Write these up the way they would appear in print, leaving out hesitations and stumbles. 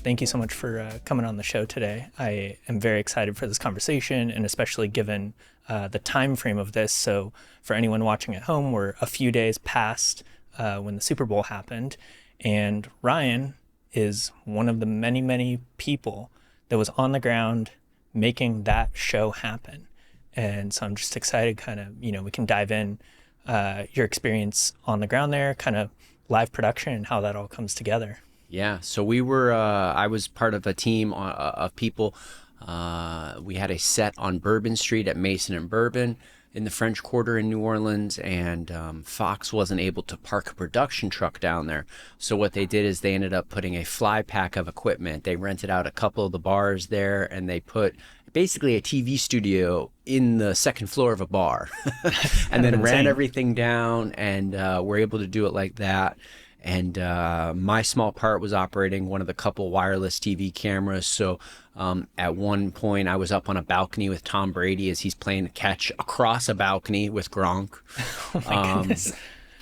thank you so much for coming on the show today. I am very excited for this conversation, and especially given the time frame of this. So for anyone watching at home, we're a few days past when the Super Bowl happened, and Ryan is one of the many, many people that was on the ground making that show happen. And so I'm just excited we can dive in your experience on the ground there, kind of live production and how that all comes together. Yeah, so I was part of a team of people. We had a set on Bourbon Street at Mason and Bourbon in the French Quarter in New Orleans, and Fox wasn't able to park a production truck down there. So what they did is they ended up putting a fly pack of equipment. They rented out a couple of the bars there, and they put basically a TV studio in the second floor of a bar and then ran everything down, and were able to do it like that. And my small part was operating one of the couple wireless TV cameras. So at one point I was up on a balcony with Tom Brady as he's playing catch across a balcony with Gronk. Oh my goodness.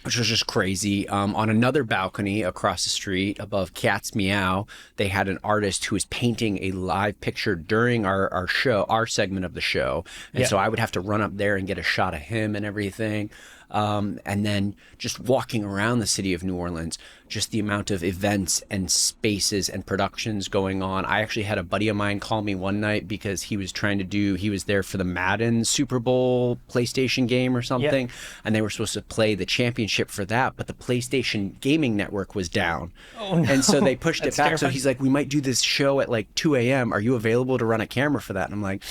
Which was just crazy. On another balcony across the street above Cat's Meow, they had an artist who was painting a live picture during our show, our segment of the show. And so I would have to run up there and get a shot of him and everything. And then just walking around the city of New Orleans, just the amount of events and spaces and productions going on. I actually had a buddy of mine call me one night because he was there for the Madden Super Bowl PlayStation game or something. And they were supposed to play the championship for that, but the PlayStation gaming network was down. Oh, no. And so they pushed it back. Terrifying. So he's like, we might do this show at like 2 a.m. Are you available to run a camera for that? And I'm like,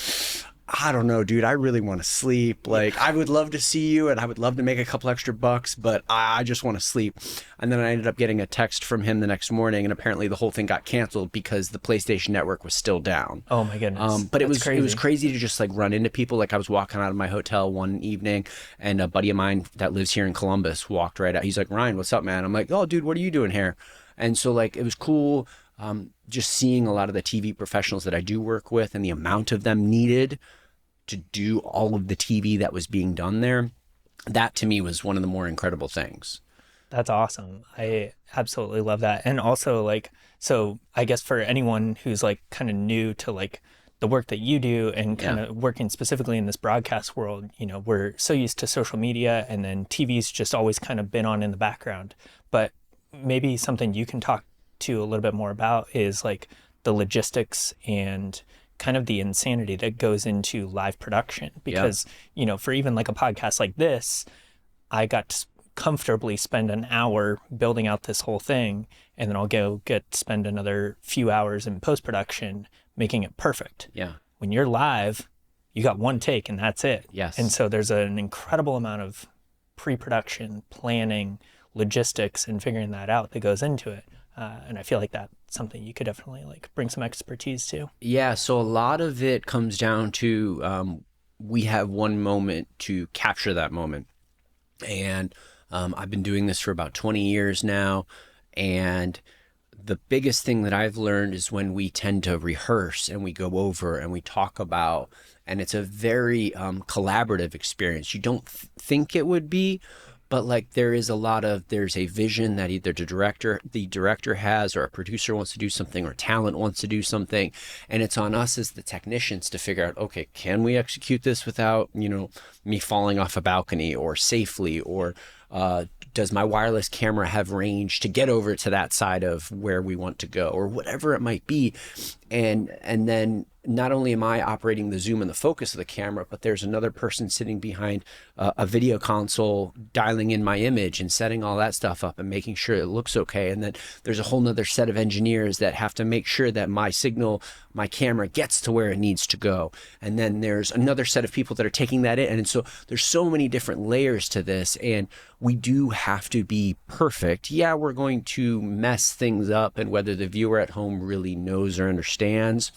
I don't know, dude. I really want to sleep. Like, I would love to see you and I would love to make a couple extra bucks, but I just want to sleep. And then I ended up getting a text from him the next morning, and apparently the whole thing got canceled because the PlayStation Network was still down. Oh my goodness. But it was crazy to just like run into people. Like, I was walking out of my hotel one evening, and a buddy of mine that lives here in Columbus walked right out. He's like, Ryan, what's up, man? I'm like, oh, dude, what are you doing here? And so like, it was cool. Just seeing a lot of the TV professionals that I do work with and the amount of them needed to do all of the TV that was being done there. That to me was one of the more incredible things. That's awesome. I absolutely love that. And also like, so I guess for anyone who's like kind of new to like the work that you do and kind of working specifically in this broadcast world, you know, we're so used to social media, and then TV's just always kind of been on in the background. But maybe something you can talk to a little bit more about is like the logistics and kind of the insanity that goes into live production, because you know, for even like a podcast like this, I got to comfortably spend an hour building out this whole thing, and then I'll spend another few hours in post-production making it perfect. When you're live, you got one take and that's it. And so there's an incredible amount of pre-production planning, logistics, and figuring that out that goes into it. And I feel like that's something you could definitely like bring some expertise to. Yeah, so a lot of it comes down to we have one moment to capture that moment. And I've been doing this for about 20 years now. And the biggest thing that I've learned is when we tend to rehearse and we go over and we talk about, and it's a very collaborative experience. You don't think it would be, but like there's a vision that either the director has, or a producer wants to do something, or talent wants to do something. And it's on us as the technicians to figure out, okay, can we execute this without, you know, me falling off a balcony, or safely, or does my wireless camera have range to get over to that side of where we want to go, or whatever it might be. And then not only am I operating the zoom and the focus of the camera, but there's another person sitting behind a video console dialing in my image and setting all that stuff up and making sure it looks okay. And then there's a whole nother set of engineers that have to make sure that my signal, my camera gets to where it needs to go. And then there's another set of people that are taking that in. And so there's so many different layers to this, and we do have to be perfect. Yeah, we're going to mess things up, and whether the viewer at home really knows or understands,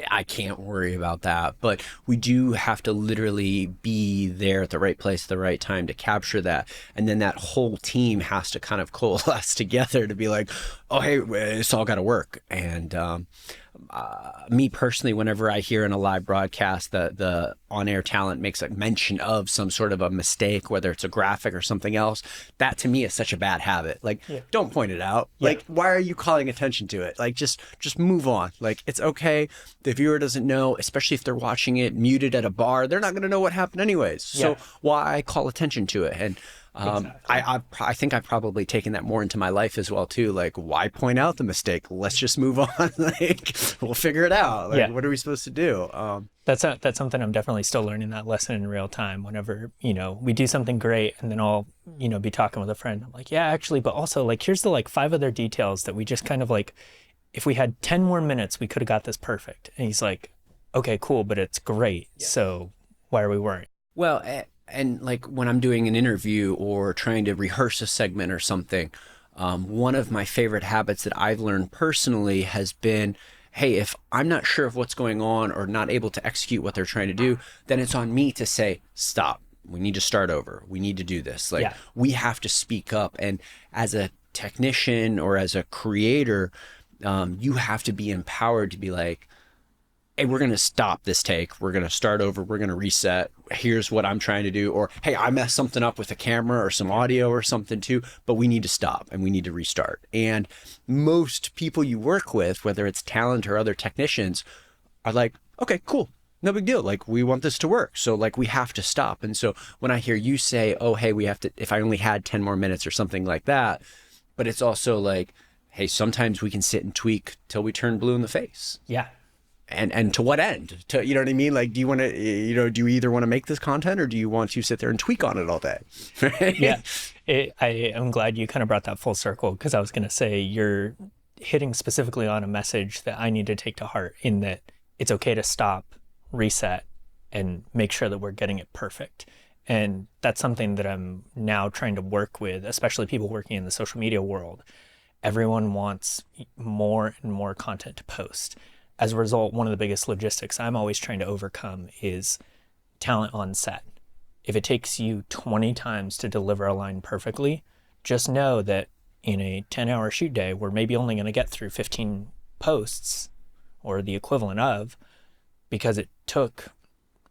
I can't worry about that. But we do have to literally be there at the right place at the right time to capture that. And then that whole team has to kind of coalesce together to be like, oh, hey, it's all got to work. And me personally, whenever I hear in a live broadcast the on-air talent makes a mention of some sort of a mistake, whether it's a graphic or something else, that to me is such a bad habit. Like, Yeah. don't point it out. Yeah. Like, why are you calling attention to it? Like, just move on. Like, it's okay. The viewer doesn't know, especially if they're watching it muted at a bar. They're not going to know what happened anyways. So Yeah. why call attention to it? And Exactly. I think I've probably taken that more into my life as well too. Like, why point out the mistake? Let's just move on. Like, we'll figure it out. Like, Yeah. what are we supposed to do? That's something I'm definitely still learning, that lesson in real time. Whenever, we do something great and then I'll, be talking with a friend. I'm like, yeah, actually, but also like, here's the like 5 other details that we just kind of like, if we had 10 more minutes, we could have got this perfect. And he's like, okay, cool, but it's great. Yeah. So why are we worried? Well, and like when I'm doing an interview or trying to rehearse a segment or something, one of my favorite habits that I've learned personally has been, hey, if I'm not sure of what's going on or not able to execute what they're trying to do, then it's on me to say, stop. We need to start over. We need to do this. Like, we have to speak up. And as a technician or as a creator, you have to be empowered to be like, hey, we're going to stop this take. We're going to start over. We're going to reset. Here's what I'm trying to do. Or, hey, I messed something up with a camera or some audio or something too, but we need to stop and we need to restart. And most people you work with, whether it's talent or other technicians, are like, okay, cool. No big deal. Like, we want this to work. So like, we have to stop. And so when I hear you say, oh, hey, we have to, if I only had 10 more minutes or something like that, but it's also like, hey, sometimes we can sit and tweak till we turn blue in the face. Yeah. And to what end? To, you know what I mean? Like, do you want to, do you either want to make this content or do you want to sit there and tweak on it all day? Yeah. I am glad you kind of brought that full circle, because I was going to say you're hitting specifically on a message that I need to take to heart, in that it's okay to stop, reset, and make sure that we're getting it perfect. And that's something that I'm now trying to work with, especially people working in the social media world. Everyone wants more and more content to post. As a result, one of the biggest logistics I'm always trying to overcome is talent on set. If it takes you 20 times to deliver a line perfectly, just know that in a 10-hour shoot day, we're maybe only going to get through 15 posts, or the equivalent of, because it took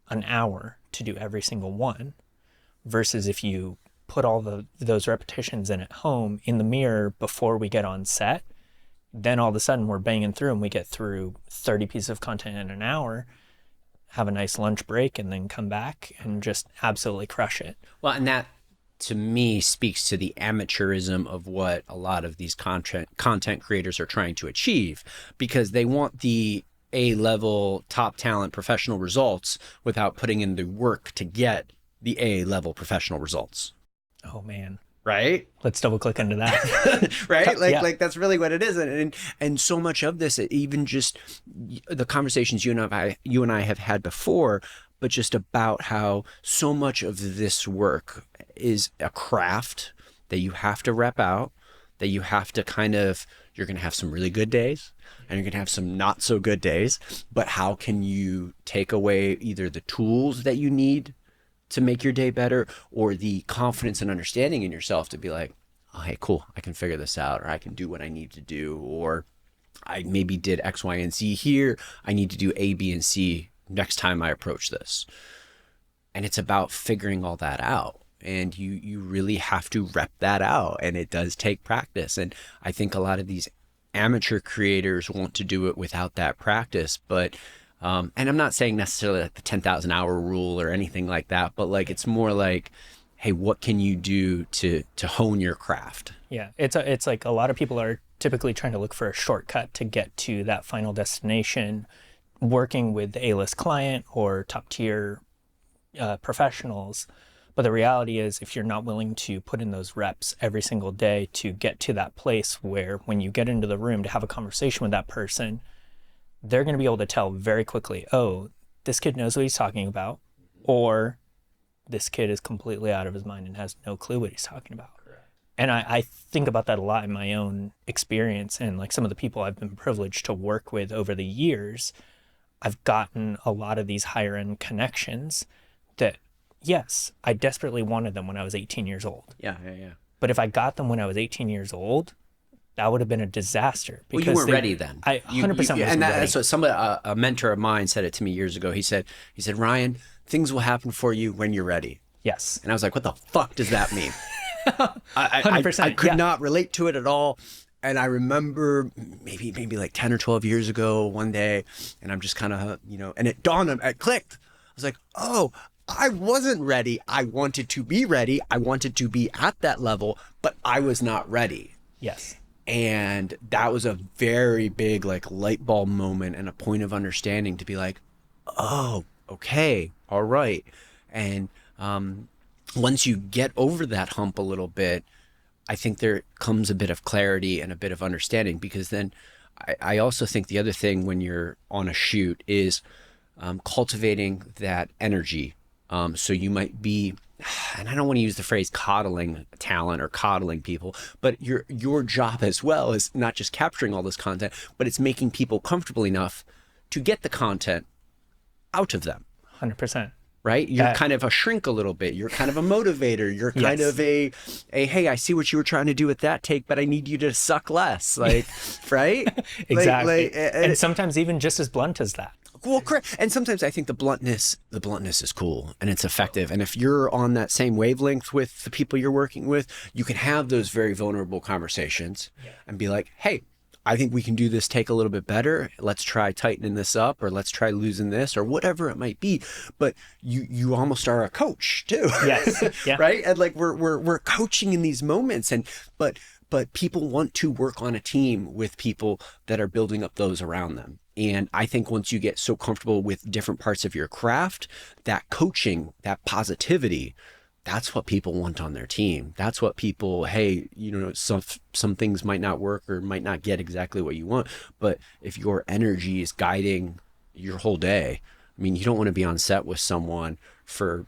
an hour to do every single one, versus if you put all those repetitions in at home in the mirror before we get on set, then all of a sudden we're banging through and we get through 30 pieces of content in an hour, have a nice lunch break, and then come back and just absolutely crush it. Well, and that to me speaks to the amateurism of what a lot of these content creators are trying to achieve, because they want the A-level top talent professional results without putting in the work to get the A-level professional results. Oh man. Right? Let's double click into that. Right? Like that's really what it is. And so much of this, even just the conversations you and I have had before, but just about how so much of this work is a craft that you have to rep out, that you have to you're going to have some really good days and you're going to have some not so good days, but how can you take away either the tools that you need to make your day better, or the confidence and understanding in yourself to be like, oh, hey, cool, I can figure this out, or I can do what I need to do, or I maybe did X, Y, and Z here. I need to do A, B, and C next time I approach this. And it's about figuring all that out. And you really have to rep that out. And it does take practice. And I think a lot of these amateur creators want to do it without that practice, but and I'm not saying necessarily like the 10,000 hour rule or anything like that, but like, it's more like, hey, what can you do to hone your craft? Yeah. It's like a lot of people are typically trying to look for a shortcut to get to that final destination, working with the A-list client or top tier professionals. But the reality is, if you're not willing to put in those reps every single day to get to that place where when you get into the room to have a conversation with that person, they're going to be able to tell very quickly, oh, this kid knows what he's talking about, or this kid is completely out of his mind and has no clue what he's talking about. Correct. And I think about that a lot in my own experience, and like some of the people I've been privileged to work with over the years. I've gotten a lot of these higher end connections that, yes, I desperately wanted them when I was 18 years old. Yeah. But if I got them when I was 18 years old, that would have been a disaster Well, you because weren't ready then. I 100% wasn't and ready. that's what somebody, a mentor of mine said it to me years ago. He said, Ryan, things will happen for you when you're ready. Yes. And I was like, what the fuck does that mean? 100%. I could not relate to it at all. And I remember maybe like 10 or 12 years ago one day, and I'm just kind of, and it dawned on me, it clicked. I was like, oh, I wasn't ready. I wanted to be ready. I wanted to be at that level, but I was not ready. Yes. And that was a very big like light bulb moment and a point of understanding to be like, oh, okay, all right. And once you get over that hump a little bit, I think there comes a bit of clarity and a bit of understanding, because then I also think the other thing when you're on a shoot is cultivating that energy. So you might be, and I don't want to use the phrase coddling talent or coddling people, but your job as well is not just capturing all this content, but it's making people comfortable enough to get the content out of them. 100%. Right? You're kind of a shrink a little bit. You're kind of a motivator. You're kind of a, hey, I see what you were trying to do with that take, but I need you to suck less. Like, right? Exactly. And sometimes even just as blunt as that. Well, correct. And sometimes I think the bluntness is cool and it's effective. And if you're on that same wavelength with the people you're working with, you can have those very vulnerable conversations and be like, hey, I think we can do this take a little bit better. Let's try tightening this up, or let's try losing this, or whatever it might be. But you almost are a coach too. Yes. Yeah. Right? And like we're coaching in these moments, and but people want to work on a team with people that are building up those around them. And I think once you get so comfortable with different parts of your craft, that coaching, that positivity, that's what people want on their team. That's what people, hey, some things might not work or might not get exactly what you want. But if your energy is guiding your whole day, I mean, you don't want to be on set with someone for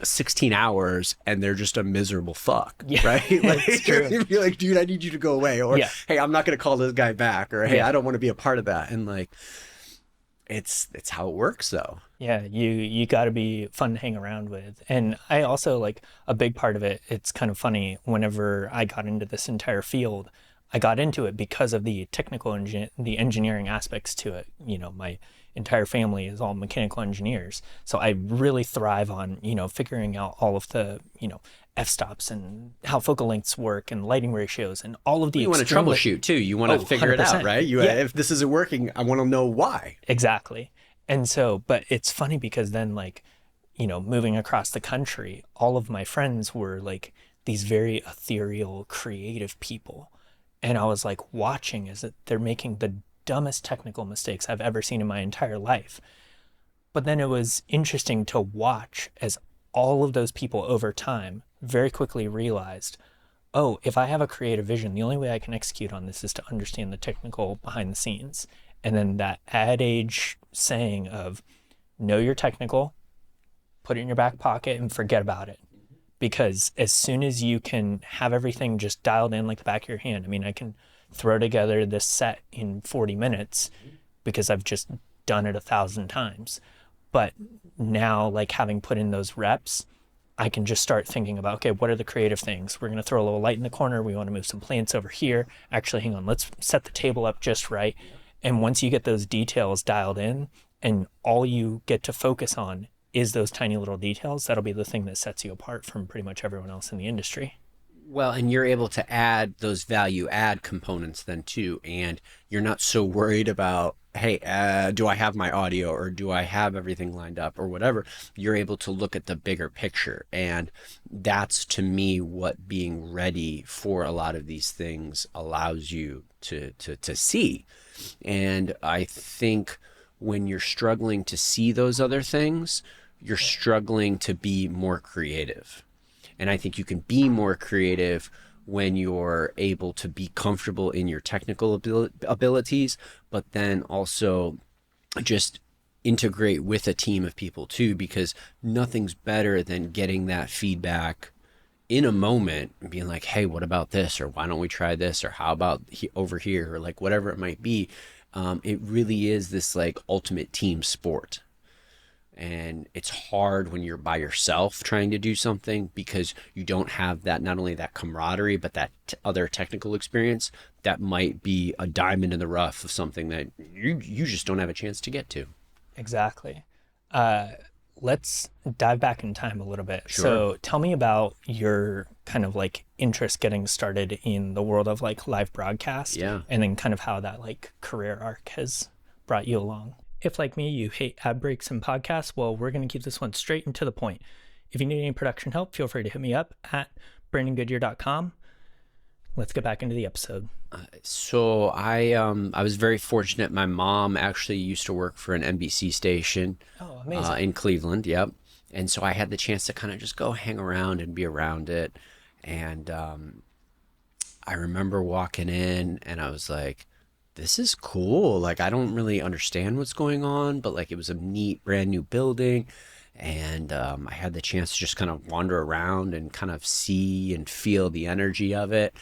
16 hours and they're just a miserable fuck, right? Like, it's true. You'd be like, dude, I need you to go away. Or, hey, I'm not going to call this guy back. Or, hey, I don't want to be a part of that. And like, it's how it works though. Yeah, you got to be fun to hang around with. And I also like a big part of it. It's kind of funny, whenever I got into this entire field, I got into it because of the the engineering aspects to it. My entire family is all mechanical engineers. So I really thrive on, figuring out all of the, f-stops and how focal lengths work and lighting ratios and all of the You want to troubleshoot too. You want to figure it out, right? If this isn't working, I want to know why. Exactly. And so, but it's funny because then like, moving across the country, all of my friends were like these very ethereal, creative people. And I was like watching as they're making the dumbest technical mistakes I've ever seen in my entire life. But then it was interesting to watch as all of those people over time very quickly realized, oh, if I have a creative vision, the only way I can execute on this is to understand the technical behind the scenes. And then that adage saying of know your technical, put it in your back pocket and forget about it. Because as soon as you can have everything just dialed in like the back of your hand, I mean, I can throw together this set in 40 minutes because I've just done it 1,000 times. But now, like having put in those reps, I can just start thinking about, okay, what are the creative things? We're going to throw a little light in the corner. We want to move some plants over here. Actually, hang on, let's set the table up just right. And once you get those details dialed in and all you get to focus on is those tiny little details, that'll be the thing that sets you apart from pretty much everyone else in the industry. Well, and you're able to add those value add components then too. And you're not so worried about, hey, do I have my audio or do I have everything lined up or whatever? You're able to look at the bigger picture. And that's to me what being ready for a lot of these things allows you to see. And I think when you're struggling to see those other things, you're struggling to be more creative. And I think you can be more creative when you're able to be comfortable in your technical abilities, but then also just integrate with a team of people too, because nothing's better than getting that feedback in a moment and being like, hey, what about this? Or why don't we try this? Or how about over here? Or like whatever it might be. It really is this like ultimate team sport. And it's hard when you're by yourself trying to do something because you don't have that, not only that camaraderie, but that other technical experience that might be a diamond in the rough of something that you just don't have a chance to get to. Exactly. Uh, let's dive back in time a little bit. Sure. So tell me about your kind of like interest getting started in the world of like live broadcast, Yeah. and then kind of how that like career arc has brought you along. If like me, you hate ad breaks and podcasts, well, we're going to keep this one straight and to the point. If you need any production help, feel free to hit me up at brandongoodyear.com. Let's get back into the episode. So I was very fortunate. My mom actually used to work for an NBC station Oh, amazing. in Cleveland. Yep. And so I had the chance to kind of just go hang around and be around it. And I remember walking in and I was like, this is cool. Like, I don't really understand what's going on, but like it was a neat, brand new building. And I had the chance to just kind of wander around and kind of see and feel the energy of it.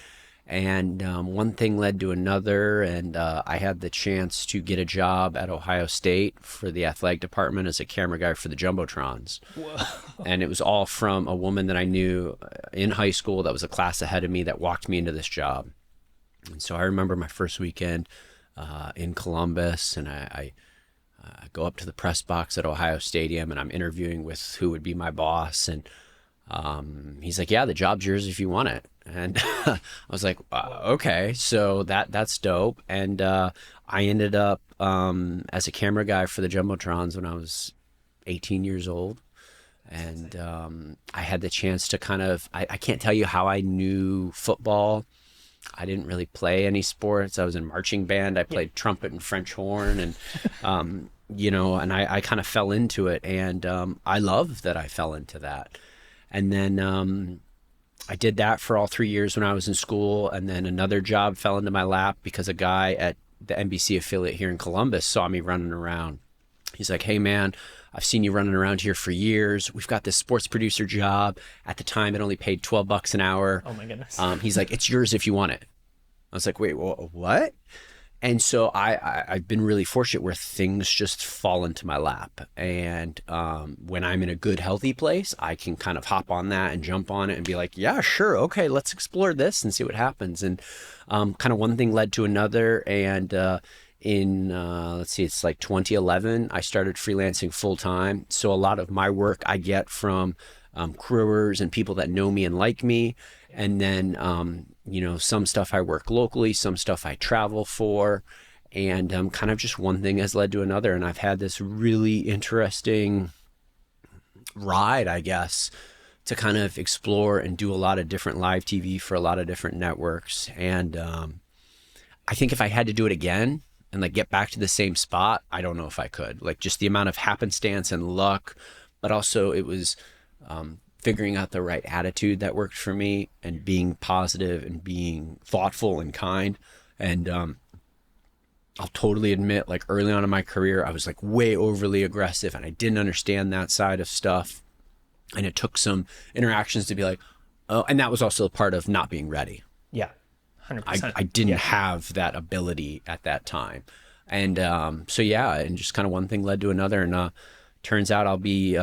And one thing led to another, and I had the chance to get a job at Ohio State for the athletic department as a camera guy for the Jumbotrons. Whoa. And it was all from a woman that I knew in high school that was a class ahead of me that walked me into this job. And so I remember my first weekend in Columbus, and I go up to the press box at Ohio Stadium, and I'm interviewing with who would be my boss, and he's like, yeah, the job's yours if you want it. And I was like, okay, so that's dope. And I ended up as a camera guy for the Jumbotrons when I was 18 years old. And I had the chance to kind of, I can't tell you how I knew football. I didn't really play any sports. I was in marching band. I played trumpet and French horn, and and I kind of fell into it. And I love that I fell into that. And then I did that for all 3 years when I was in school. And then another job fell into my lap because a guy at the NBC affiliate here in Columbus saw me running around. He's like, hey, man, I've seen you running around here for years. We've got this sports producer job. At the time, it only paid $12 an hour. Oh, my goodness. He's like, it's yours if you want it. I was like, wait, what? And so I've been really fortunate where things just fall into my lap. And when I'm in a good, healthy place, I can kind of hop on that and jump on it and be like, yeah, sure. Okay, let's explore this and see what happens. And kind of one thing led to another. And let's see, it's like 2011, I started freelancing full time. So a lot of my work I get from crewers and people that know me and like me. And then, some stuff I work locally, some stuff I travel for, and kind of just one thing has led to another. And I've had this really interesting ride, I guess, to kind of explore and do a lot of different live TV for a lot of different networks. And I think if I had to do it again and like get back to the same spot, I don't know if I could. Like just the amount of happenstance and luck, but also it was figuring out the right attitude that worked for me and being positive and being thoughtful and kind. And I'll totally admit, like early on in my career, I was like way overly aggressive and I didn't understand that side of stuff. And it took some interactions to be like, oh, and that was also a part of not being ready. Yeah, 100%. I didn't have that ability at that time. And so, yeah, and just kind of one thing led to another. And turns out I'll be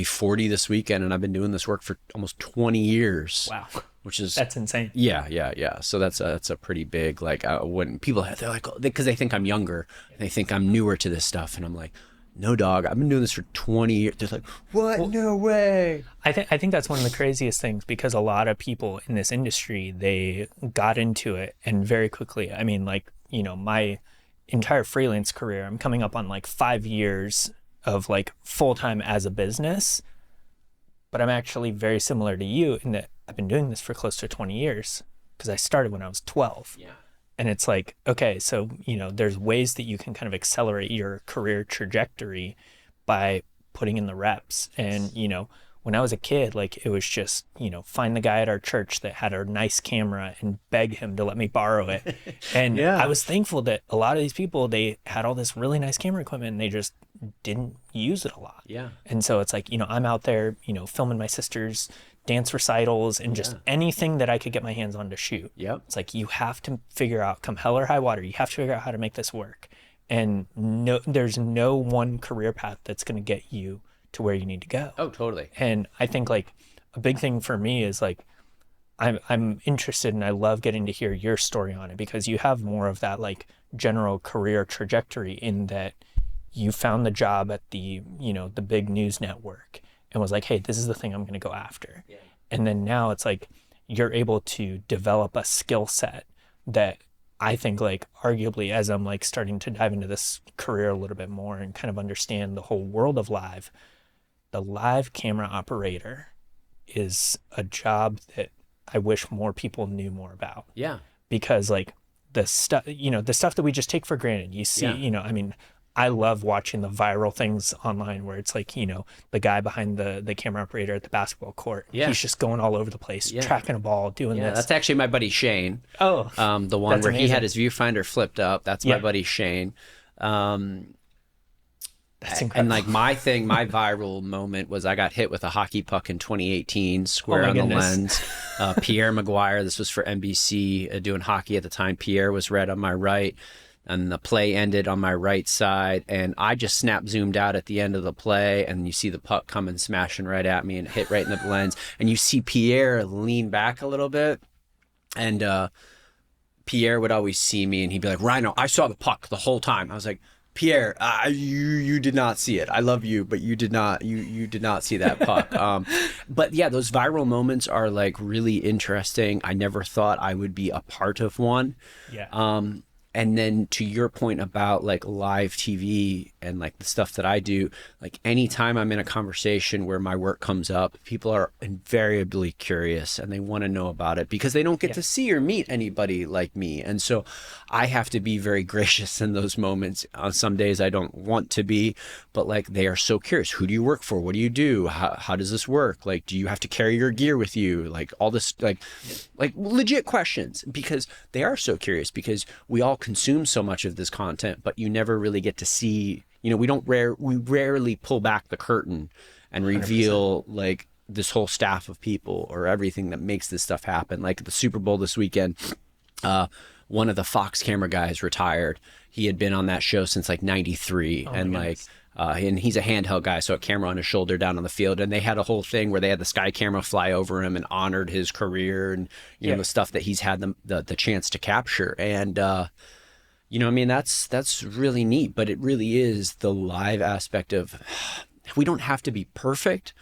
40 this weekend, and I've been doing this work for almost 20 years. Wow. Which is... That's insane. Yeah. So that's a pretty big, like, when people, they're like, because they think I'm younger, they think I'm newer to this stuff. And I'm like, no, dog, I've been doing this for 20 years. They're like, what? Well, no way. I think that's one of the craziest things, because a lot of people in this industry, they got into it and very quickly, I mean, like, my entire freelance career, I'm coming up on like 5 years of like full-time as a business, but I'm actually very similar to you in that I've been doing this for close to 20 years because I started when I was 12. Yeah. And it's like, okay, so, there's ways that you can kind of accelerate your career trajectory by putting in the reps. And, when I was a kid, like it was just, find the guy at our church that had a nice camera and beg him to let me borrow it. And Yeah. I was thankful that a lot of these people, they had all this really nice camera equipment and they just didn't use it a lot. Yeah. And so it's like, I'm out there, filming my sister's dance recitals and just anything that I could get my hands on to shoot. Yep. It's like, you have to figure out, come hell or high water, you have to figure out how to make this work. and there's no one career path that's going to get you to where you need to go. Oh, totally. And I think like a big thing for me is like I'm interested and I love getting to hear your story on it, because you have more of that like general career trajectory in that you found the job at the, the big news network and was like, hey, this is the thing I'm going to go after. Yeah. And then now it's like you're able to develop a skill set that I think like arguably, as I'm like starting to dive into this career a little bit more and kind of understand the whole world of live, the live camera operator is a job that I wish more people knew more about. Yeah. Because like the stuff, the stuff that we just take for granted, you see, I mean, I love watching the viral things online where it's like, the guy behind the camera operator at the basketball court. Yeah. He's just going all over the place, tracking a ball, doing this. That's actually my buddy Shane. Oh, the one where he had his viewfinder flipped up. That's my buddy Shane. That's incredible. And like my viral moment was I got hit with a hockey puck in 2018, square on the lens. Pierre Maguire, this was for NBC, doing hockey at the time. Pierre was red on my right, and the play ended on my right side, and I just snap zoomed out at the end of the play, and you see the puck coming smashing right at me and hit right in the lens, and you see Pierre lean back a little bit, and Pierre would always see me and he'd be like, Rhino, I saw the puck the whole time. I was like, Pierre, you did not see it. I love you, but you did not see that puck. But yeah, those viral moments are like really interesting. I never thought I would be a part of one. Yeah. And then to your point about like live TV and like the stuff that I do, like anytime I'm in a conversation where my work comes up, people are invariably curious and they want to know about it because they don't get to see or meet anybody like me. And so I have to be very gracious in those moments. On some days I don't want to be, but like they are so curious. Who do you work for? What do you do? How does this work? Like, do you have to carry your gear with you? Like all this, like legit questions, because they are so curious, because we all consume so much of this content, but you never really get to see, we rarely pull back the curtain and reveal 100%. Like this whole staff of people or everything that makes this stuff happen. Like the Super Bowl this weekend, one of the Fox camera guys retired. He had been on that show since like 93. And he's a handheld guy, so a camera on his shoulder down on the field. And they had a whole thing where they had the Sky camera fly over him and honored his career and, you know, the stuff that he's had the chance to capture. And, that's really neat, but it really is the live aspect of, we don't have to be perfect,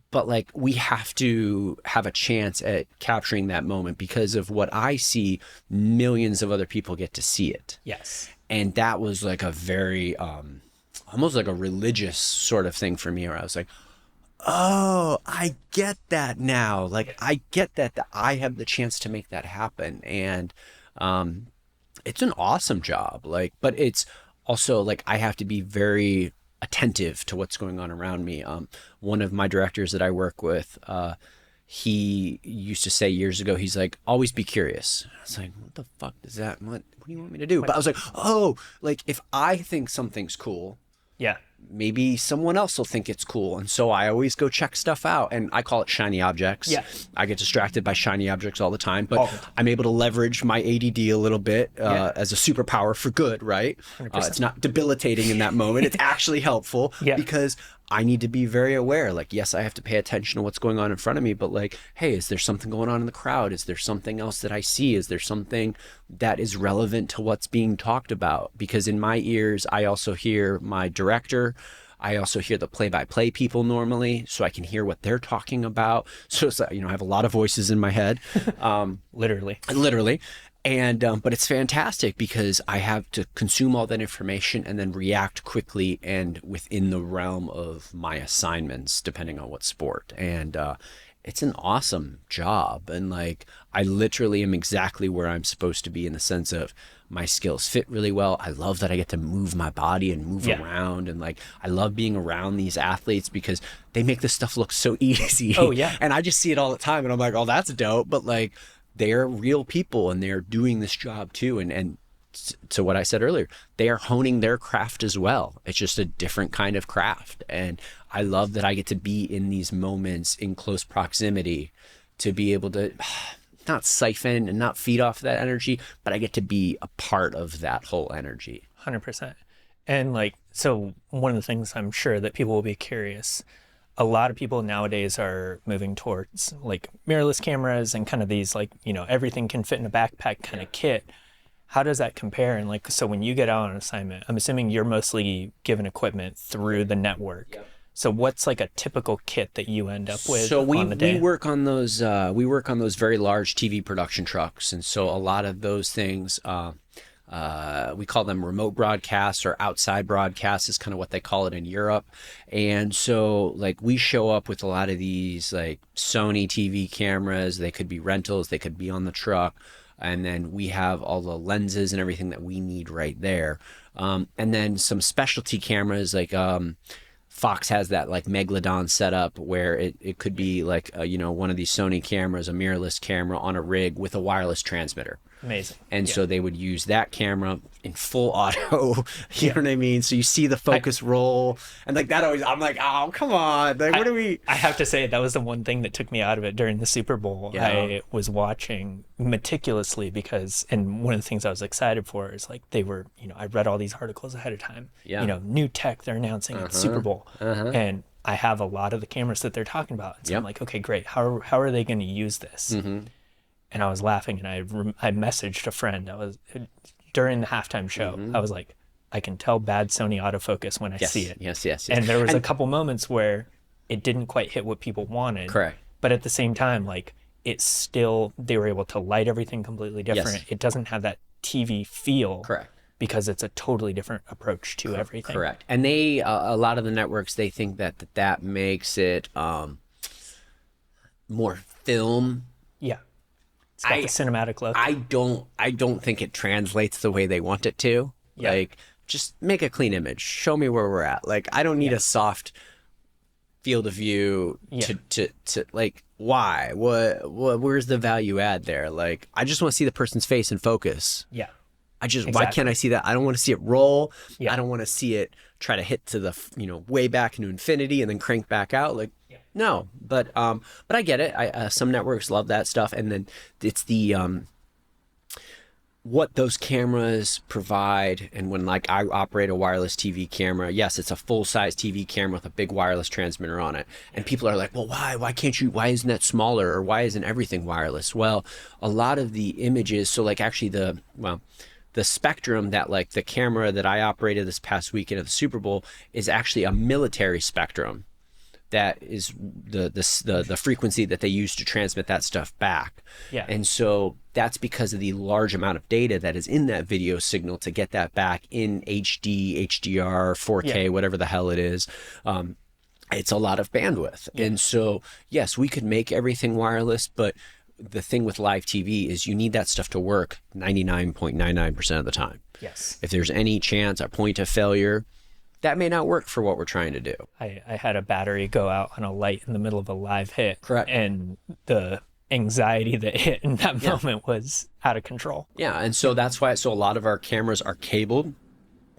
but like we have to have a chance at capturing that moment, because of what I see, millions of other people get to see it. Yes. And that was like a very, almost like a religious sort of thing for me, where I was like, oh, I get that now. Like, I get that I have the chance to make that happen. And it's an awesome job. Like, but it's also like, I have to be very attentive to what's going on around me. One of my directors that I work with, he used to say years ago, he's like, always be curious. I was like, what the fuck does that, what do you want me to do? But I was like, oh, like if I think something's cool, maybe someone else will think it's cool. And so I always go check stuff out, and I call it shiny objects. I get distracted by shiny objects all the time, but I'm able to leverage my ADD a little bit as a superpower for good, right? It's not debilitating in that moment. It's actually helpful because I need to be very aware. Like, yes, I have to pay attention to what's going on in front of me, but like, hey, is there something going on in the crowd? Is there something else that I see? Is there something that is relevant to what's being talked about? Because in my ears, I also hear my director. I also hear the play-by-play people normally, so I can hear what they're talking about. So it's like, I have a lot of voices in my head. Literally. And, but it's fantastic because I have to consume all that information and then react quickly and within the realm of my assignments, depending on what sport. And, it's an awesome job. And like, I literally am exactly where I'm supposed to be, in the sense of my skills fit really well. I love that I get to move my body and move around. And like, I love being around these athletes because they make this stuff look so easy. Oh yeah. And I just see it all the time and I'm like, oh, that's dope. But like, they're real people and they're doing this job too. And to what I said earlier, they are honing their craft as well. It's just a different kind of craft. And I love that I get to be in these moments in close proximity to be able to not siphon and not feed off that energy, but I get to be a part of that whole energy. 100%. And like, so one of the things I'm sure that people will be curious, a lot of people nowadays are moving towards like mirrorless cameras and kind of these like, everything can fit in a backpack kind of kit. How does that compare? And like, so when you get out on assignment, I'm assuming you're mostly given equipment through the network. Yep. So what's like a typical kit that you end up with on the day? We work on those very large TV production trucks, and so a lot of those things we call them remote broadcasts, or outside broadcasts is kind of what they call it in Europe. And so like we show up with a lot of these like Sony TV cameras. They could be rentals, they could be on the truck. And then we have all the lenses and everything that we need right there. And then some specialty cameras like Fox has that like Megalodon setup where it could be like, one of these Sony cameras, a mirrorless camera on a rig with a wireless transmitter. Amazing. And so they would use that camera in full auto, you know what I mean? So you see the focus roll, and like that always, I'm like, oh, come on. Like, what are we? I have to say, that was the one thing that took me out of it during the Super Bowl. Yeah. I was watching meticulously and one of the things I was excited for is like they were, I read all these articles ahead of time, new tech they're announcing at the Super Bowl. And I have a lot of the cameras that they're talking about. And so I'm like, okay, great. How are they going to use this? And I was laughing, and I messaged a friend. I was during the halftime show. I was like, I can tell bad Sony autofocus when I see it. Yes. And there was a couple moments where it didn't quite hit what people wanted. Correct. But at the same time, like they were able to light everything completely different. It doesn't have that TV feel. Correct. Because it's a totally different approach to everything. Correct. And they, a lot of the networks, they think that makes it more film. Yeah. It's got the cinematic look. I don't think it translates the way they want it to. Yeah. Like, just make a clean image. Show me where we're at. Like, I don't need a soft field of view to like, why? Where's the value add there? Like, I just want to see the person's face in focus. Yeah. Why can't I see that? I don't want to see it roll. Yeah. I don't want to see it try to hit to the, way back into infinity and then crank back out. Like, no, but I get it. Some networks love that stuff. And then it's the, what those cameras provide. And when like I operate a wireless TV camera, yes, it's a full size TV camera with a big wireless transmitter on it. And people are like, well, why isn't that smaller? Or why isn't everything wireless? Well, a lot of the images, so like actually the spectrum that like the camera that I operated this past weekend at the Super Bowl is actually a military spectrum. That is the frequency that they use to transmit that stuff back. Yeah. And so that's because of the large amount of data that is in that video signal to get that back in HD, HDR, 4K, whatever the hell it is. It's a lot of bandwidth. Yeah. And so, yes, we could make everything wireless, but the thing with live TV is you need that stuff to work 99.99% of the time. Yes. If there's any chance, a point of failure, that may not work for what we're trying to do. I had a battery go out on a light in the middle of a live hit. Correct. And the anxiety that hit in that moment was out of control. Yeah, and so that's why, so a lot of our cameras are cabled.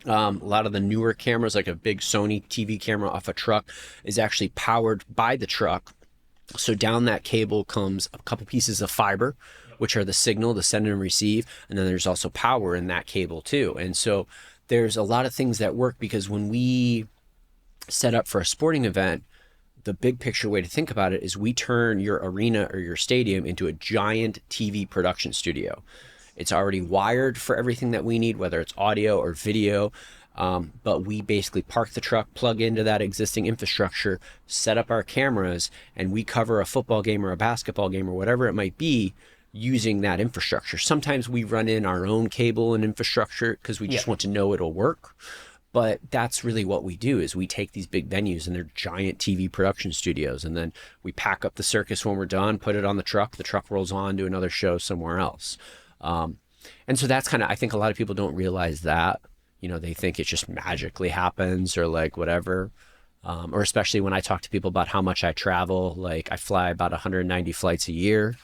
A lot of the newer cameras, like a big Sony TV camera off a truck, is actually powered by the truck. So down that cable comes a couple pieces of fiber, which are the signal, the send and receive, and then there's also power in that cable too. And so there's a lot of things that work, because when we set up for a sporting event, the big picture way to think about it is we turn your arena or your stadium into a giant TV production studio. It's already wired for everything that we need, whether it's audio or video, but we basically park the truck, plug into that existing infrastructure, set up our cameras, and we cover a football game or a basketball game or whatever it might be using that infrastructure. Sometimes we run in our own cable and infrastructure because we just want to know it'll work. But that's really what we do, is we take these big venues and they're giant TV production studios, and then we pack up the circus when we're done, put it on the truck rolls on to another show somewhere else. And so that's kind of, I think a lot of people don't realize that, they think it just magically happens or like whatever. Or especially when I talk to people about how much I travel, like I fly about 190 flights a year.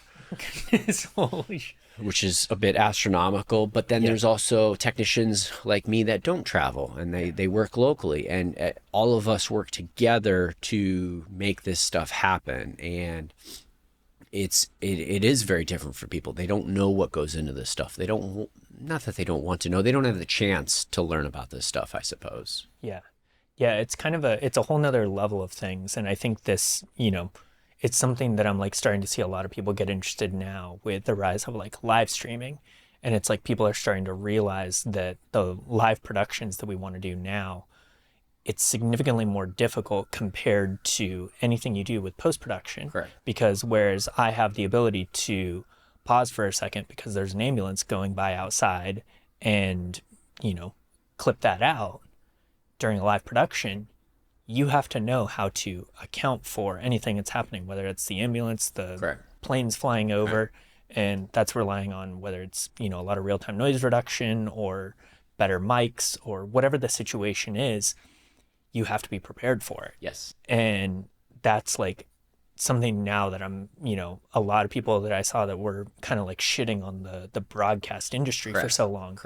Holy shit. Which is a bit astronomical, but then there's also technicians like me that don't travel, and they work locally, and all of us work together to make this stuff happen. And it is very different for people. They don't know what goes into this stuff. They don't, not that they don't want to know, they don't have the chance to learn about this stuff, I suppose. Yeah. Yeah, it's kind of it's a whole nother level of things. And I think this, it's something that I'm like starting to see a lot of people get interested in now with the rise of like live streaming. And it's like people are starting to realize that the live productions that we want to do now, it's significantly more difficult compared to anything you do with post-production. Correct. Because whereas I have the ability to pause for a second because there's an ambulance going by outside and, clip that out during a live production, you have to know how to account for anything that's happening, whether it's the ambulance, the Correct. planes flying over, and that's relying on whether it's, a lot of real-time noise reduction or better mics or whatever the situation is. You have to be prepared for it. Yes. And that's like something now that I'm, a lot of people that I saw that were kind of like shitting on the broadcast industry for so long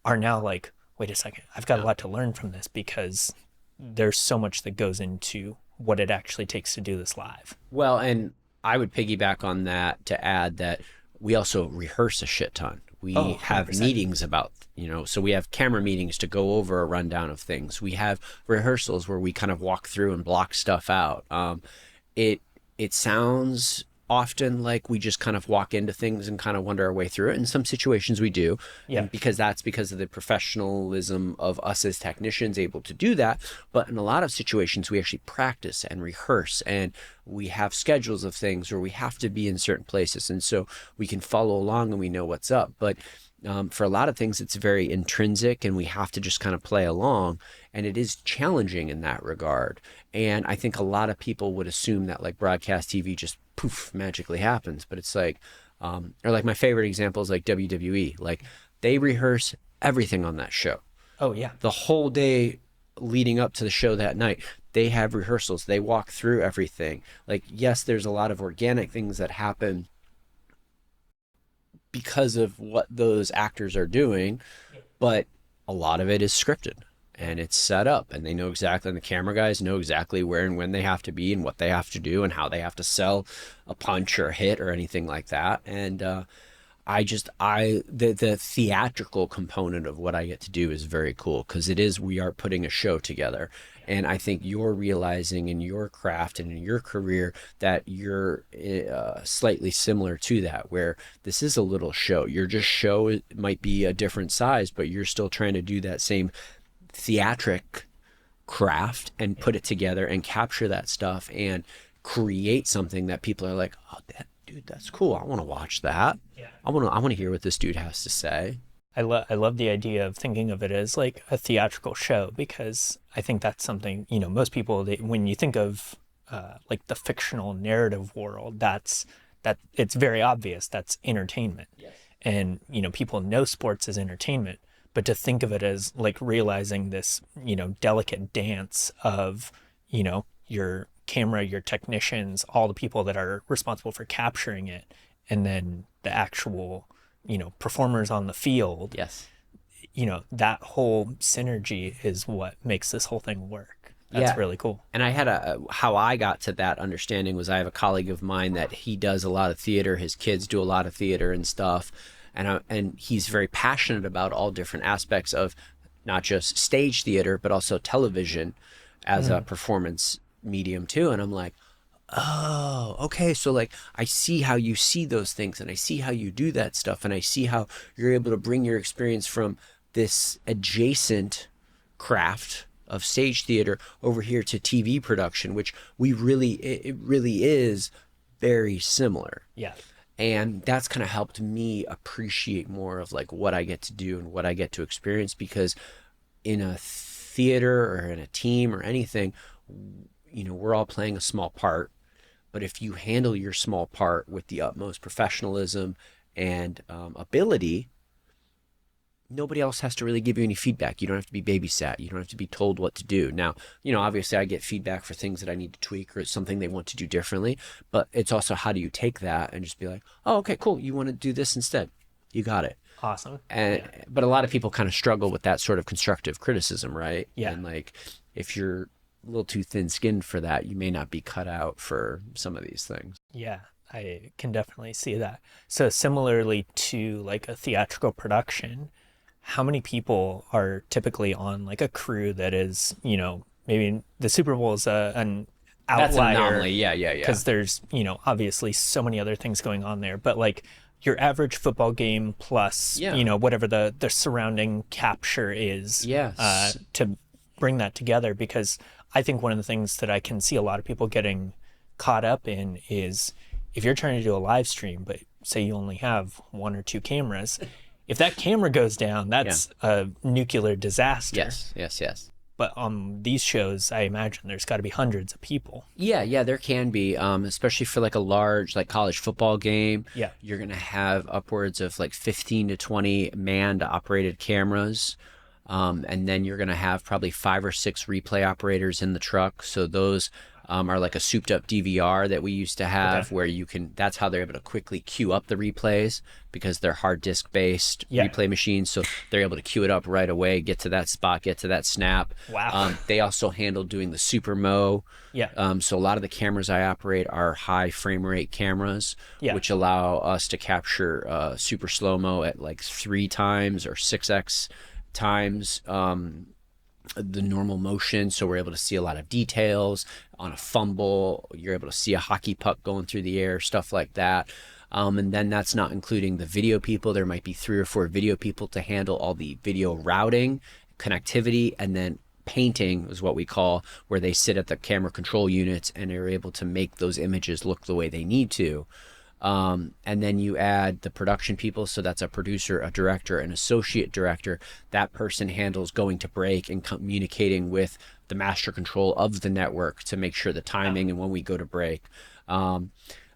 are now like, wait a second, I've got a lot to learn from this because there's so much that goes into what it actually takes to do this live. Well, and I would piggyback on that to add that we also rehearse a shit ton. We have meetings about, so we have camera meetings to go over a rundown of things. We have rehearsals where we kind of walk through and block stuff out. It sounds often like we just kind of walk into things and kind of wonder our way through it. In some situations we do, because of the professionalism of us as technicians able to do that. But in a lot of situations we actually practice and rehearse, and we have schedules of things where we have to be in certain places, and so we can follow along and we know what's up. But for a lot of things it's very intrinsic and we have to just kind of play along, and it is challenging in that regard. And I think a lot of people would assume that like broadcast TV just poof magically happens, but it's like or like my favorite example is like WWE. Like they rehearse everything on that show. Oh yeah. The whole day leading up to the show that night, they have rehearsals, they walk through everything. Like yes, there's a lot of organic things that happen because of what those actors are doing, but a lot of it is scripted and it's set up, and they know exactly, and the camera guys know exactly where and when they have to be and what they have to do and how they have to sell a punch or a hit or anything like that. And the theatrical component of what I get to do is very cool, because we are putting a show together. And I think you're realizing in your craft and in your career that you're slightly similar to that, where this is a little show. Your just show it might be a different size, but you're still trying to do that same theatric craft and put it together and capture that stuff and create something that people are like, oh, dude, that's cool. I want to watch that. Yeah. I want to hear what this dude has to say. I love the idea of thinking of it as like a theatrical show, because I think that's something, most people, when you think of like the fictional narrative world, that it's very obvious that's entertainment. Yes. And, people know sports as entertainment, but to think of it as like realizing this, delicate dance of, your camera, your technicians, all the people that are responsible for capturing it, and then the actual, performers on the field. Yes. That whole synergy is what makes this whole thing work. That's really cool. And I had how I got to that understanding was I have a colleague of mine that he does a lot of theater. His kids do a lot of theater and stuff. And he's very passionate about all different aspects of not just stage theater, but also television as a performance medium too. And I'm like, oh, okay. So like, I see how you see those things, and I see how you do that stuff. And I see how you're able to bring your experience from this adjacent craft of stage theater over here to TV production, which it really is very similar. Yeah. And that's kind of helped me appreciate more of like what I get to do and what I get to experience, because in a theater or in a team or anything, we're all playing a small part. But if you handle your small part with the utmost professionalism and ability, nobody else has to really give you any feedback. You don't have to be babysat. You don't have to be told what to do. Now, obviously I get feedback for things that I need to tweak or something they want to do differently, but it's also how do you take that and just be like, oh, okay, cool. You want to do this instead. You got it. Awesome. But a lot of people kind of struggle with that sort of constructive criticism, right? Yeah. And like, if you're a little too thin-skinned for that, you may not be cut out for some of these things. Yeah. I can definitely see that. So similarly to like a theatrical production, how many people are typically on like a crew that is, maybe the Super Bowl is an That's an outlier anomaly. Yeah, yeah, yeah. because there's, obviously so many other things going on there, but like your average football game plus, Yeah. whatever the surrounding capture is, Yes. to bring that together. Because I think one of the things that I can see a lot of people getting caught up in is if you're trying to do a live stream, but say you only have one or two cameras, if that camera goes down, Yeah. that's a nuclear disaster. Yes, yes, yes. But on these shows, I imagine there's got to be hundreds of people. Yeah, yeah, there can be, especially for like a large like college football game. Yeah. You're gonna have upwards of like 15 to 20 manned operated cameras, and then you're gonna have probably 5 or 6 replay operators in the truck. So those are like a souped up DVR that we used to have, Okay. where you can. That's how they're able to quickly queue up the replays because they're hard disk based Yeah. replay machines. So they're able to queue it up right away, get to that spot, get to that snap. Wow. They also handle doing the super mo. Yeah. So a lot of the cameras I operate are high frame rate cameras, Yeah. which allow us to capture super slow mo at like 3 times or 6x times the normal motion. So we're able to see a lot of details on a fumble. You're able to see a hockey puck going through the air, stuff like that. And then that's not including the video people. There might be 3 or 4 video people to handle all the video routing, connectivity, and then painting is what we call, where they sit at the camera control units and are able to make those images look the way they need to. And then you add the production people. So that's a producer, a director, an associate director. That person handles going to break and communicating with the master control of the network to make sure the timing and when we go to break. And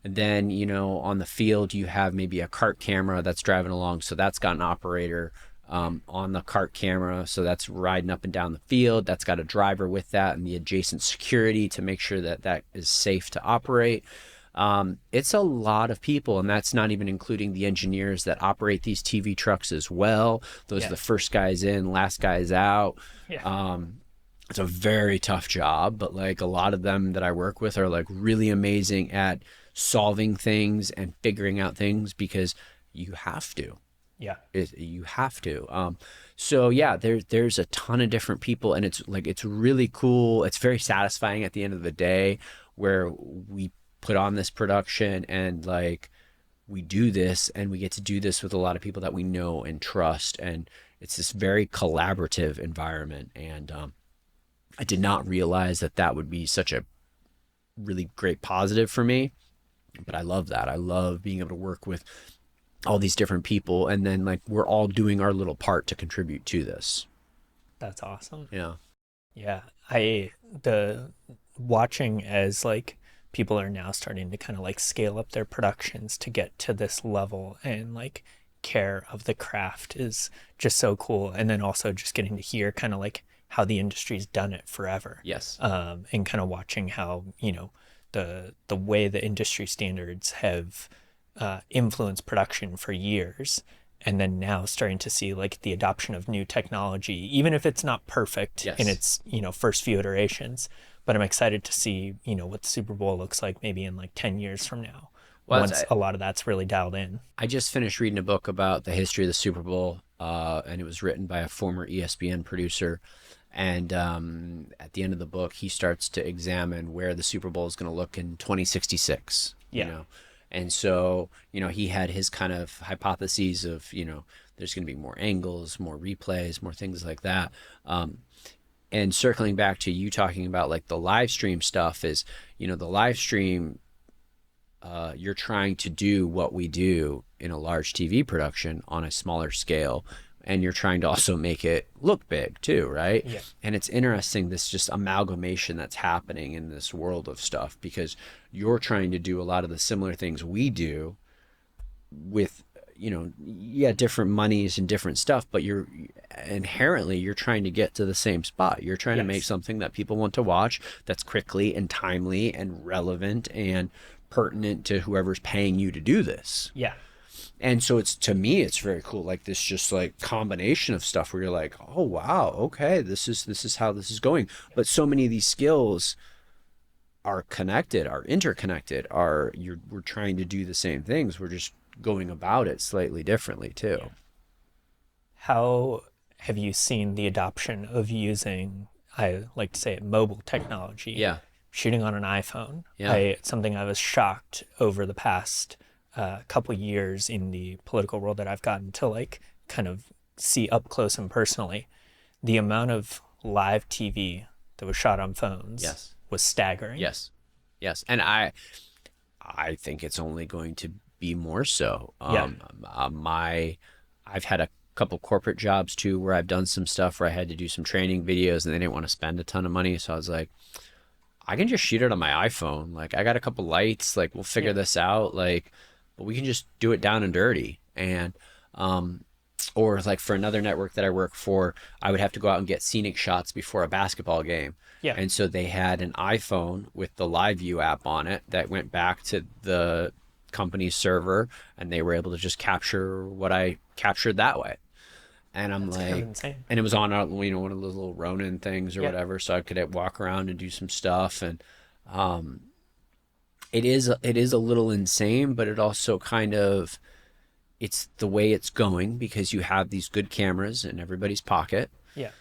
then, on the field, you have maybe a cart camera that's driving along. So that's got an operator on the cart camera. So that's riding up and down the field. That's got a driver with that and the adjacent security to make sure that that is safe to operate. It's a lot of people, and that's not even including the engineers that operate these TV trucks as well. Those are the first guys in, last guys out. Yeah. It's a very tough job, but like a lot of them that I work with are like really amazing at solving things and figuring out things because you have to. Yeah. You have to. So yeah, there's a ton of different people, and it's really cool. It's very satisfying at the end of the day where we put on this production and like we do this and we get to do this with a lot of people that we know and trust, and it's this very collaborative environment. And I did not realize that that would be such a really great positive for me, but I love that. I love being able to work with all these different people, and then like we're all doing our little part to contribute to this. That's awesome. Yeah. Yeah. The watching as like people are now starting to kind of like scale up their productions to get to this level and like care of the craft is just so cool. And then also just getting to hear kind of like how the industry's done it forever. Yes. And kind of watching how, the way the industry standards have influenced production for years, and then now starting to see like the adoption of new technology, even if it's not perfect Yes. in its first few iterations. But I'm excited to see what the Super Bowl looks like maybe in like 10 years from now, Well, once a lot of that's really dialed in. I just finished reading a book about the history of the Super Bowl, and it was written by a former ESPN producer. And at the end of the book, he starts to examine where the Super Bowl is going to look in 2066. Yeah. And so, he had his kind of hypotheses of, there's going to be more angles, more replays, more things like that. And circling back to you talking about like the live stream stuff is, the live stream, you're trying to do what we do in a large TV production on a smaller scale. And you're trying to also make it look big too, right? Yeah. And it's interesting, this just amalgamation that's happening in this world of stuff, because you're trying to do a lot of the similar things we do with, different monies and different stuff, but you're trying to get to the same spot. You're trying to make something that people want to watch, that's quickly and timely and relevant and pertinent to whoever's paying you to do this. Yeah. And so to me, it's very cool. Like this, just like combination of stuff where you're like, oh, wow, okay, this is how this is going. But so many of these skills are connected, are interconnected, we're trying to do the same things. We're just going about it slightly differently too. Yeah. How have you seen the adoption of using, I like to say it, mobile technology, Yeah. shooting on an iPhone? Yeah. It's something I was shocked over the past couple years in the political world that I've gotten to like kind of see up close and personally. The amount of live TV that was shot on phones Yes. was staggering. Yes. Yes. And I think it's only going to be more so. I've had a couple corporate jobs too where I've done some stuff where I had to do some training videos and they didn't want to spend a ton of money. So I was like, I can just shoot it on my iPhone. Like I got a couple lights, like we'll figure this out. Like, but we can just do it down and dirty. And, or like for another network that I work for, I would have to go out and get scenic shots before a basketball game. Yeah. And so they had an iPhone with the Live View app on it that went back to the company's server, and they were able to just capture what I captured that way. And I'm That's like, kind of insane. and it was on one of those little Ronin things or whatever, so I could walk around and do some stuff. And it is a little insane, but it also kind of, it's the way it's going because you have these good cameras in everybody's pocket. Yeah.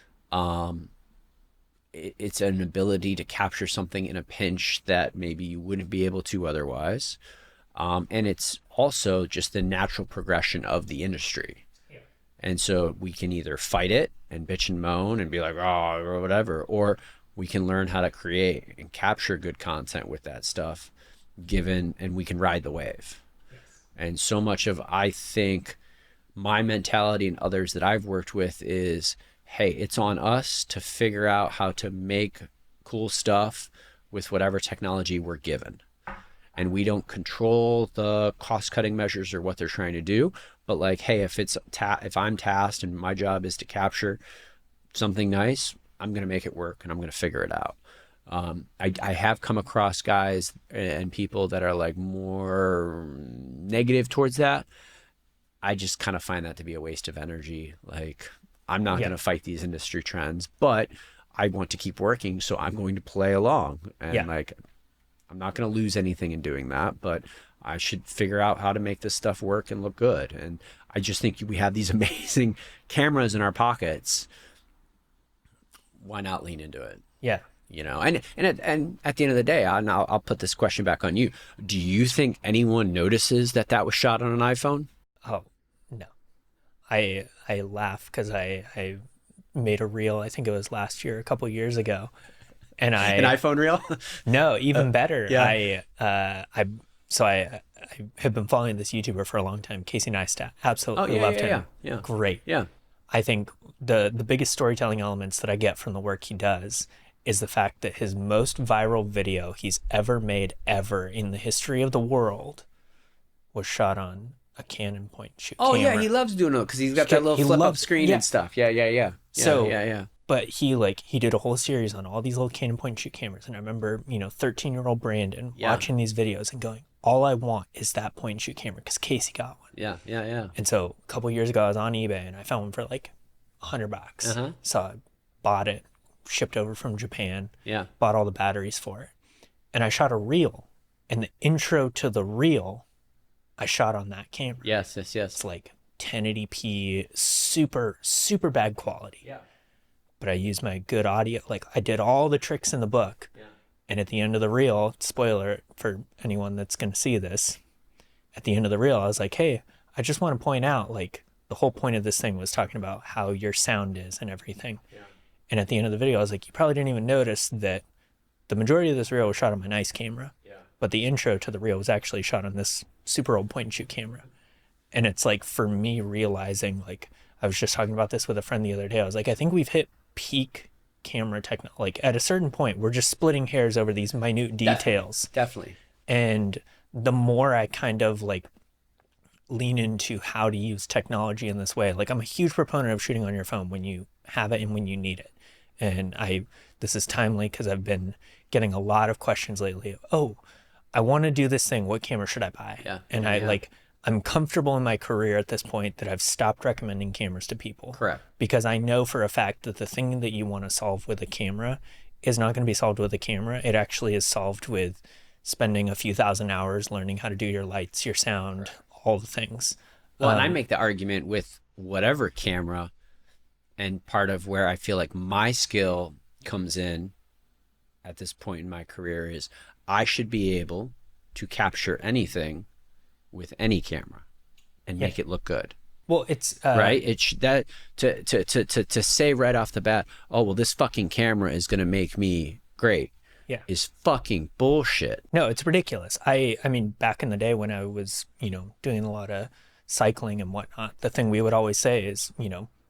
It's an ability to capture something in a pinch that maybe you wouldn't be able to otherwise. And it's also just the natural progression of the industry. Yeah. And so we can either fight it and bitch and moan and be like, oh, or whatever, or we can learn how to create and capture good content with that stuff and we can ride the wave. Yes. And so much of, I think, my mentality and others that I've worked with is, hey, it's on us to figure out how to make cool stuff with whatever technology we're given. And we don't control the cost-cutting measures or what they're trying to do. But like, hey, if I'm tasked and my job is to capture something nice, I'm going to make it work and I'm going to figure it out. I have come across guys and people that are like more negative towards that. I just kind of find that to be a waste of energy. Like, I'm not going to fight these industry trends, but I want to keep working, so I'm going to play along. And like, I'm not going to lose anything in doing that, but I should figure out how to make this stuff work and look good. And I just think we have these amazing cameras in our pockets. Why not lean into it? Yeah. You know, and at the end of the day, I'll put this question back on you. Do you think anyone notices that was shot on an iPhone? Oh, no. I laugh because I made a reel, I think it was last year, a couple years ago. And an iPhone reel? No, even better. Yeah. I have been following this YouTuber for a long time, Casey Neistat. Absolutely loved him. Yeah. Great. Yeah. I think the biggest storytelling elements that I get from the work he does is the fact that his most viral video he's ever made ever in the history of the world was shot on a Canon point and shoot camera. Yeah, he loves doing it because he's got that little flip up screen and stuff. Yeah. So, but he did a whole series on all these little Canon point and shoot cameras, and I remember 13-year-old Brandon watching these videos and going, all I want is that point and shoot camera because Casey got one. Yeah. And so a couple years ago I was on eBay and I found one for like $100. So I bought it, shipped over from Japan. Bought all the batteries for it, and I shot a reel, and the intro to the reel I shot on that camera. Yes. It's like 1080p, super bad quality. Yeah. But I used my good audio. Like, I did all the tricks in the book. Yeah. And at the end of the reel, spoiler for anyone that's going to see this, at the end of the reel, I was like, hey, I just want to point out, like, the whole point of this thing was talking about how your sound is and everything. Yeah. And at the end of the video, I was like, you probably didn't even notice that the majority of this reel was shot on my nice camera. Yeah. But the intro to the reel was actually shot on this super old point and shoot camera. And it's like, for me, realizing, like, I was just talking about this with a friend the other day. I was like, I think we've hit peak camera technology. Like, at a certain point, we're just splitting hairs over these minute details. Definitely. And the more I kind of like lean into how to use technology in this way, like, I'm a huge proponent of shooting on your phone when you have it and when you need it. And this is timely because I've been getting a lot of questions lately. Oh, I want to do this thing. What camera should I buy? Yeah. And I'm comfortable in my career at this point that I've stopped recommending cameras to people. Correct. Because I know for a fact that the thing that you want to solve with a camera is not going to be solved with a camera. It actually is solved with spending a few thousand hours learning how to do your lights, your sound, all the things. Well, and I make the argument with whatever camera, and part of where I feel like my skill comes in at this point in my career is I should be able to capture anything with any camera and make it look good. Well, it's right. It's that to say right off the bat, oh well, this fucking camera is gonna make me great. Yeah. Is fucking bullshit. No, it's ridiculous. I mean, back in the day when I was, doing a lot of cycling and whatnot, the thing we would always say is,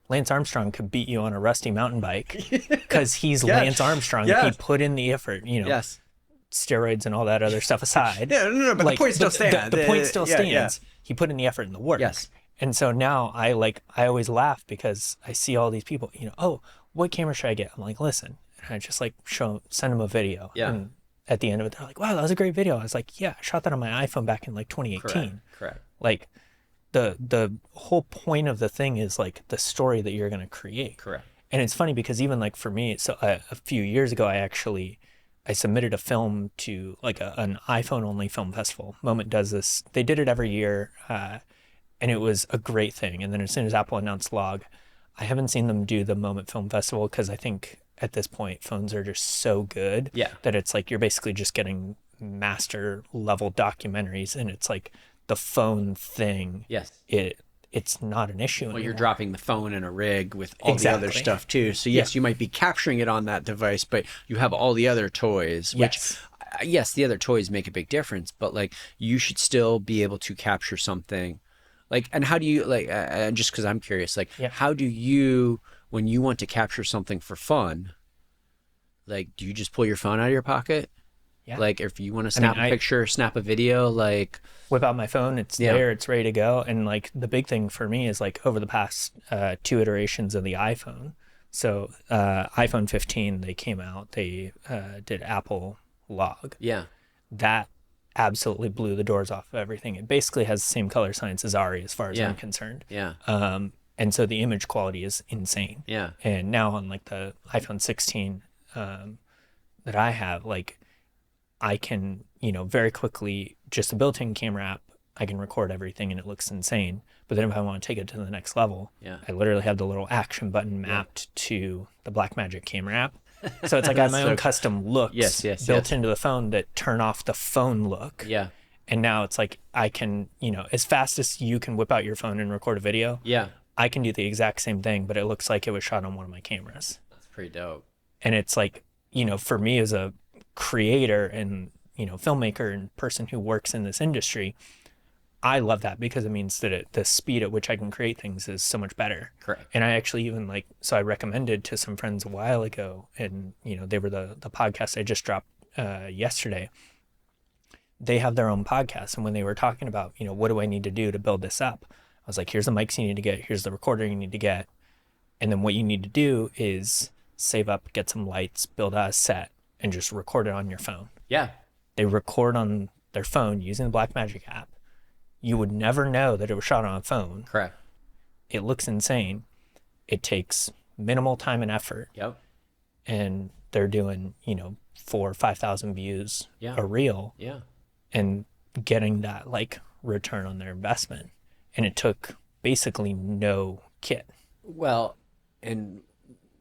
Lance Armstrong could beat you on a rusty mountain bike because he's Lance Armstrong. Yeah. He put in the effort, Yes. Steroids and all that other stuff aside. No, but the point still stands. The point still stands. Yeah. He put in the effort and the work. Yes. And so now I always laugh because I see all these people, oh, what camera should I get? I'm like, listen. And I just send them a video. Yeah. And at the end of it, they're like, wow, that was a great video. I was like, yeah, I shot that on my iPhone back in 2018. Correct. Like the whole point of the thing is like the story that you're going to create. Correct. And it's funny because even like for me, so a few years ago, I submitted a film to like an iPhone only film festival. Moment does this. They did it every year. And it was a great thing. And then as soon as Apple announced Log, I haven't seen them do the Moment Film Festival because I think at this point phones are just so good that it's like you're basically just getting master level documentaries, and it's like the phone thing. Yes. It's not an issue anymore. Well, you're dropping the phone in a rig with all the other stuff too. So yes, you might be capturing it on that device, but you have all the other toys, which yes, the other toys make a big difference, but like you should still be able to capture something. Like, and how do you just because I'm curious, how do you, when you want to capture something for fun, like, do you just pull your phone out of your pocket? Yeah. Like, if you want to snap a picture, snap a video, whip out my phone, it's there, it's ready to go. And like the big thing for me is like over the past 2 iterations of the iPhone. So iPhone 15, they came out, they did Apple Log. Yeah. That absolutely blew the doors off of everything. It basically has the same color science as ARRI as far as I'm concerned. Yeah. And so the image quality is insane. Yeah. And now on like the iPhone 16 that I have, like I can, very quickly, just a built-in camera app, I can record everything and it looks insane. But then if I want to take it to the next level, I literally have the little action button mapped to the Blackmagic camera app. So it's like I have my own custom looks built into the phone that turn off the phone look. Yeah. And now it's like I can, as fast as you can whip out your phone and record a video, I can do the exact same thing, but it looks like it was shot on one of my cameras. That's pretty dope. And it's like, for me as a creator and, filmmaker and person who works in this industry, I love that because it means that the speed at which I can create things is so much better. Correct. And I actually even so I recommended to some friends a while ago, and, they were the podcast I just dropped yesterday. They have their own podcast. And when they were talking about, what do I need to do to build this up? I was like, here's the mics you need to get. Here's the recorder you need to get. And then what you need to do is save up, get some lights, build out a set, and just record it on your phone. Yeah. They record on their phone using the Blackmagic app. You would never know that it was shot on a phone. Correct. It looks insane. It takes minimal time and effort. Yep. And they're doing, 4,000 or 5,000 views a reel. Yeah. And getting that return on their investment. And it took basically no kit. Well, and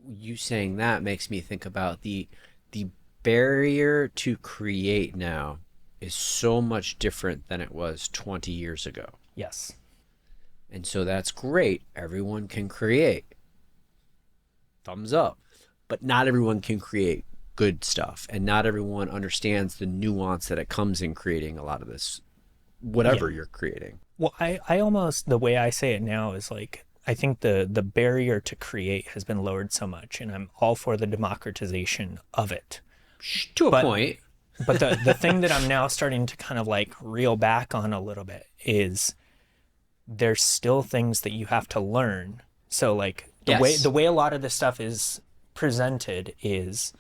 you saying that makes me think about the barrier to create now is so much different than it was 20 years ago. Yes. And so that's great. Everyone can create. Thumbs up. But not everyone can create good stuff. And not everyone understands the nuance that it comes in creating a lot of this, whatever you're creating. Well, I almost, the way I say it now is I think the barrier to create has been lowered so much, and I'm all for the democratization of it. To a point. But the thing that I'm now starting to kind of reel back on a little bit is there's still things that you have to learn. So the way a lot of this stuff is presented is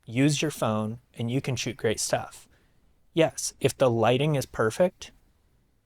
use your phone and you can shoot great stuff. Yes, if the lighting is perfect,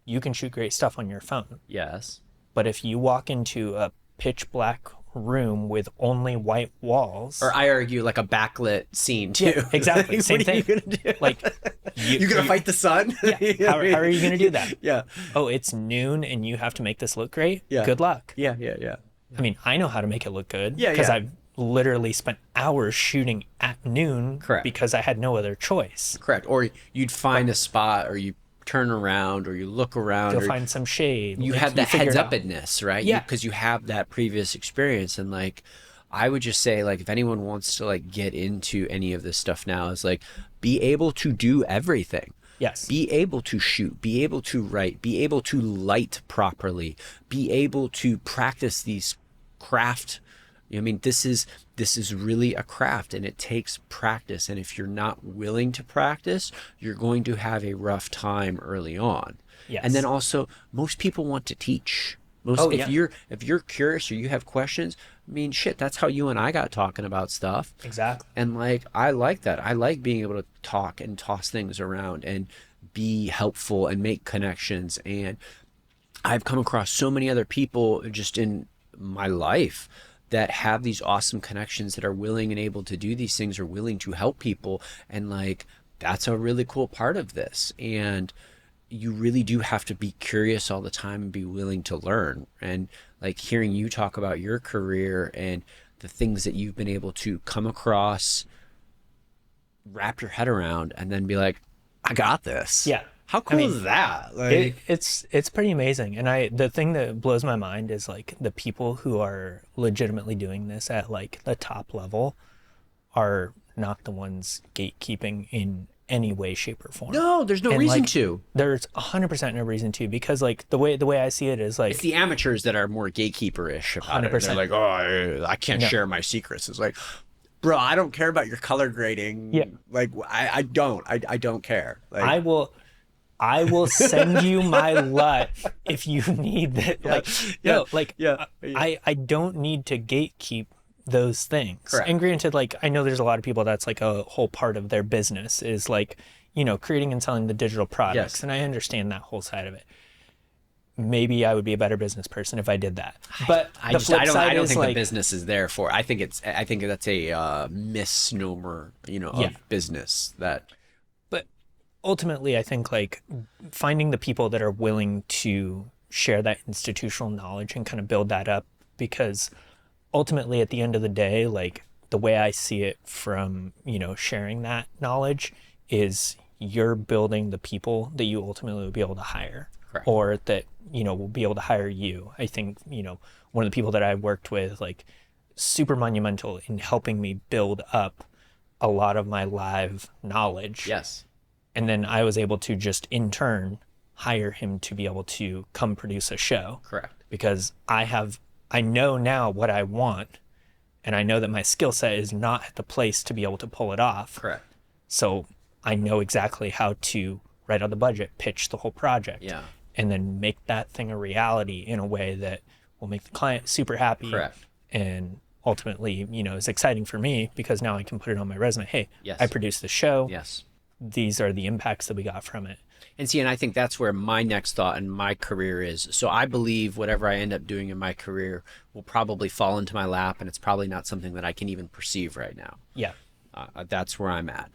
you can shoot great stuff on your phone. Yes. But if you walk into a pitch black room with only white walls. Or I argue like a backlit scene too. Yeah, exactly. Like, Same what are you thing. gonna do? Like You gonna fight the sun? Yeah. How are you gonna do that? Yeah. Oh, it's noon and you have to make this look great? Yeah. Good luck. Yeah. Yeah. Yeah. I mean, I know how to make it look good Yeah, because yeah. I've literally spent hours shooting at noon. Correct. Because I had no other choice. Correct. Or you'd find a spot, or you turn around, or you look around, You'll or find some shade. you like, have that figure heads it out. upness, right? Yeah. Because you have that previous experience. And like, I would just say, like, if anyone wants to like get into any of this stuff now, is like, be able to do everything. Yes. Be able to shoot, be able to write, be able to light properly, be able to practice these craft. I mean, this is really a craft, and it takes practice. And if you're not willing to practice, you're going to have a rough time early on. Yes. And then also, most people want to teach. If you're curious or you have questions, I mean, shit, that's how you and I got talking about stuff. Exactly. And like, I like that. I like being able to talk and toss things around and be helpful and make connections. And I've come across so many other people just in my life that have these awesome connections, that are willing and able to do these things, or willing to help people. And like, that's a really cool part of this. And you really do have to be curious all the time and be willing to learn. And like, hearing you talk about your career and the things that you've been able to come across, wrap your head around, and then be like, I got this. Yeah. How cool is that? Like, It's pretty amazing. And the thing that blows my mind is like the people who are legitimately doing this at like the top level are not the ones gatekeeping in any way, shape, or form. no, there's no And, reason like, to. There's 100% no reason to, because like the way I see it is like, It's the amateurs that are more gatekeeper-ish about it. 100%. They're like, oh, I can't share my secrets. It's like, bro, I don't care about your color grading. Yeah. Like, I don't care. Like, I will send you my LUT if you need that. Like, no, like, I don't need to gatekeep those things. Correct. And granted, like, I know there's a lot of people that's like a whole part of their business is like, creating and selling the digital products. Yes. And I understand that whole side of it. Maybe I would be a better business person if I did that. But I the flip side don't is think like, the business is there for. I think that's a misnomer, of business. That but ultimately, I think like finding the people that are willing to share that institutional knowledge and kind of build that up, because ultimately at the end of the day, like the way I see it from, sharing that knowledge is you're building the people that you ultimately will be able to hire. Correct. Or that, will be able to hire you. I think, one of the people that I worked with, like super monumental in helping me build up a lot of my live knowledge. yes, And then I was able to just in turn hire him to be able to come produce a show. correct. Because I know now what I want, and I know that my skill set is not at the place to be able to pull it off. Correct. So I know exactly how to write out the budget, pitch the whole project, Yeah. and then make that thing a reality in a way that will make the client super happy. Correct. And ultimately, is exciting for me because now I can put it on my resume. Hey, Yes. I produced the show. Yes. These are the impacts that we got from it. And I think that's where my next thought in my career is. So I believe whatever I end up doing in my career will probably fall into my lap, and it's probably not something that I can even perceive right now. Yeah. That's where I'm at.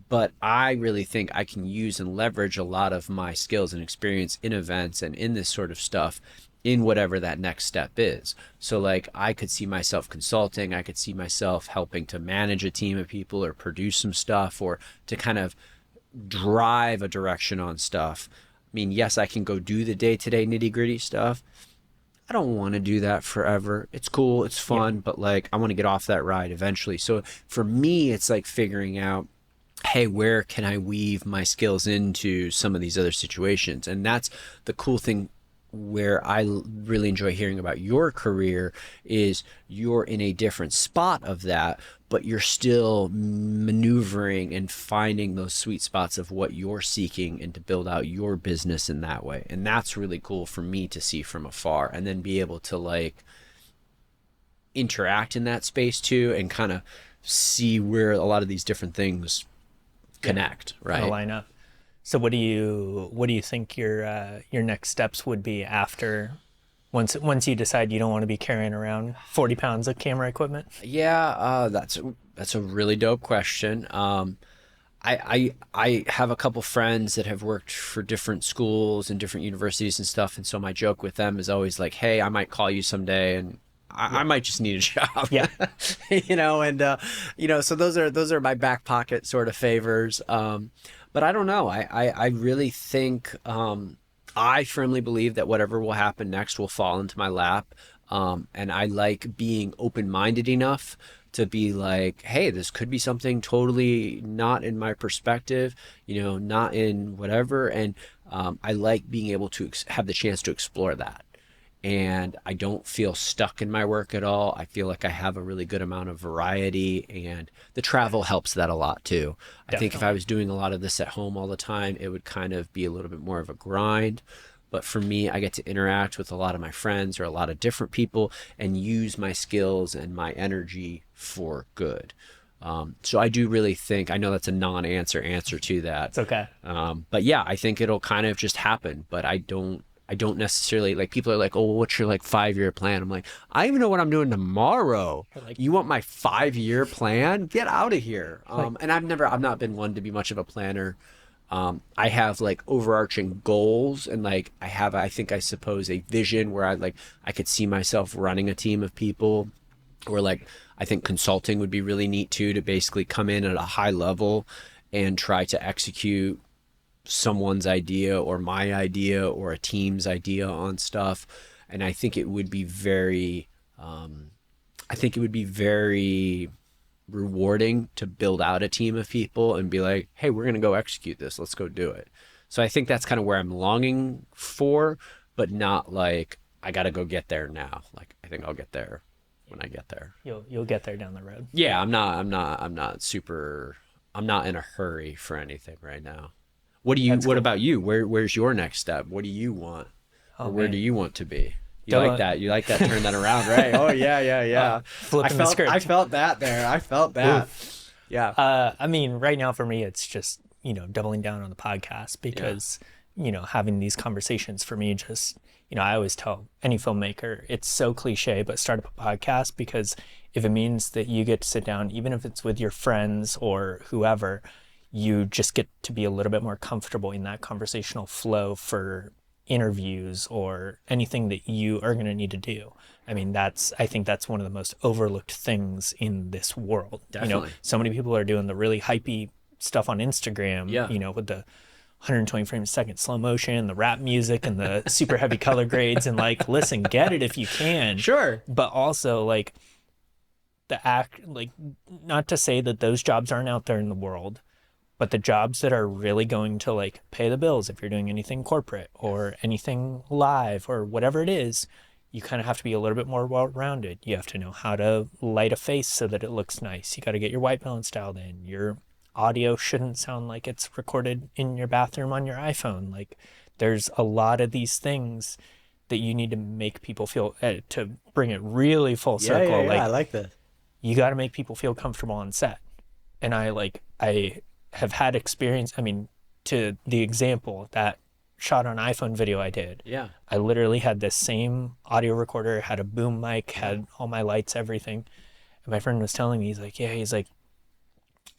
But I really think I can use and leverage a lot of my skills and experience in events and in this sort of stuff in whatever that next step is. So like, I could see myself consulting, I could see myself helping to manage a team of people or produce some stuff or to kind of drive a direction on stuff. I mean, yes, I can go do the day-to-day nitty-gritty stuff. I don't want to do that forever. It's cool, it's fun, but like, I want to get off that ride eventually. So for me, it's like figuring out, hey, where can I weave my skills into some of these other situations? And that's the cool thing where I really enjoy hearing about your career is you're in a different spot of that, but you're still maneuvering and finding those sweet spots of what you're seeking and to build out your business in that way. And that's really cool for me to see from afar and then be able to like interact in that space too and kind of see where a lot of these different things connect, right? Line up. So what do you think your next steps would be after Once you decide you don't want to be carrying around 40 pounds of camera equipment? Yeah, that's a really dope question. I have a couple friends that have worked for different schools and different universities and stuff, and so my joke with them is always like, "Hey, I might call you someday, and I might just need a job." Yeah. So those are my back pocket sort of favors. But I don't know. I really think I firmly believe that whatever will happen next will fall into my lap. And I like being open-minded enough to be like, hey, this could be something totally not in my perspective, not in whatever. And I like being able to have the chance to explore that. And I don't feel stuck in my work at all. I feel like I have a really good amount of variety, and the travel helps that a lot too. I think if I was doing a lot of this at home all the time, it would kind of be a little bit more of a grind. But for me, I get to interact with a lot of my friends or a lot of different people and use my skills and my energy for good. So I do really think, I know that's a non-answer to that. It's okay. But yeah, I think it'll kind of just happen, but I don't necessarily, like, people are like, oh, well, what's your like 5-year plan? I'm like, I even know what I'm doing tomorrow. Like, you want my 5-year plan? Get out of here. And I've not been one to be much of a planner. I have like overarching goals, and like I think I suppose a vision where I could see myself running a team of people, or like I think consulting would be really neat too, to basically come in at a high level and try to execute someone's idea or my idea or a team's idea on stuff. And I think it would be very rewarding to build out a team of people and be like, hey, we're going to go execute this. Let's go do it. So I think that's kind of where I'm longing for, but not like I got to go get there now. Like, I think I'll get there when I get there. You'll get there down the road. Yeah. I'm not in a hurry for anything right now. What about you? Where's your next step? What do you want? Or where do you want to be? You like that? Turn that around, right? Oh yeah. Flipping the script. I felt that there. I felt that. Oof. Yeah. I mean, right now for me, it's just, doubling down on the podcast, because, having these conversations for me just, I always tell any filmmaker, it's so cliche, but start up a podcast, because if it means that you get to sit down, even if it's with your friends or whoever, you just get to be a little bit more comfortable in that conversational flow for interviews or anything that you are going to need to do. I mean, I think that's one of the most overlooked things in this world. Definitely. So many people are doing the really hypey stuff on Instagram, with the 120 frames a second slow motion, the rap music, and the super heavy color grades. And like, listen, get it if you can. Sure. But also like not to say that those jobs aren't out there in the world, but the jobs that are really going to like pay the bills, if you're doing anything corporate or anything live or whatever it is, you kind of have to be a little bit more well-rounded. You have to know how to light a face so that it looks nice. You got to get your white balance dialed in. Your audio shouldn't sound like it's recorded in your bathroom on your iPhone. Like, there's a lot of these things that you need to make people feel, to bring it really full circle. Yeah, I like that. You got to make people feel comfortable on set. And I have had experience. I mean, to the example, that shot on iPhone video I did. Yeah. I literally had this same audio recorder, had a boom mic, had all my lights, everything. And my friend was telling me, he's like,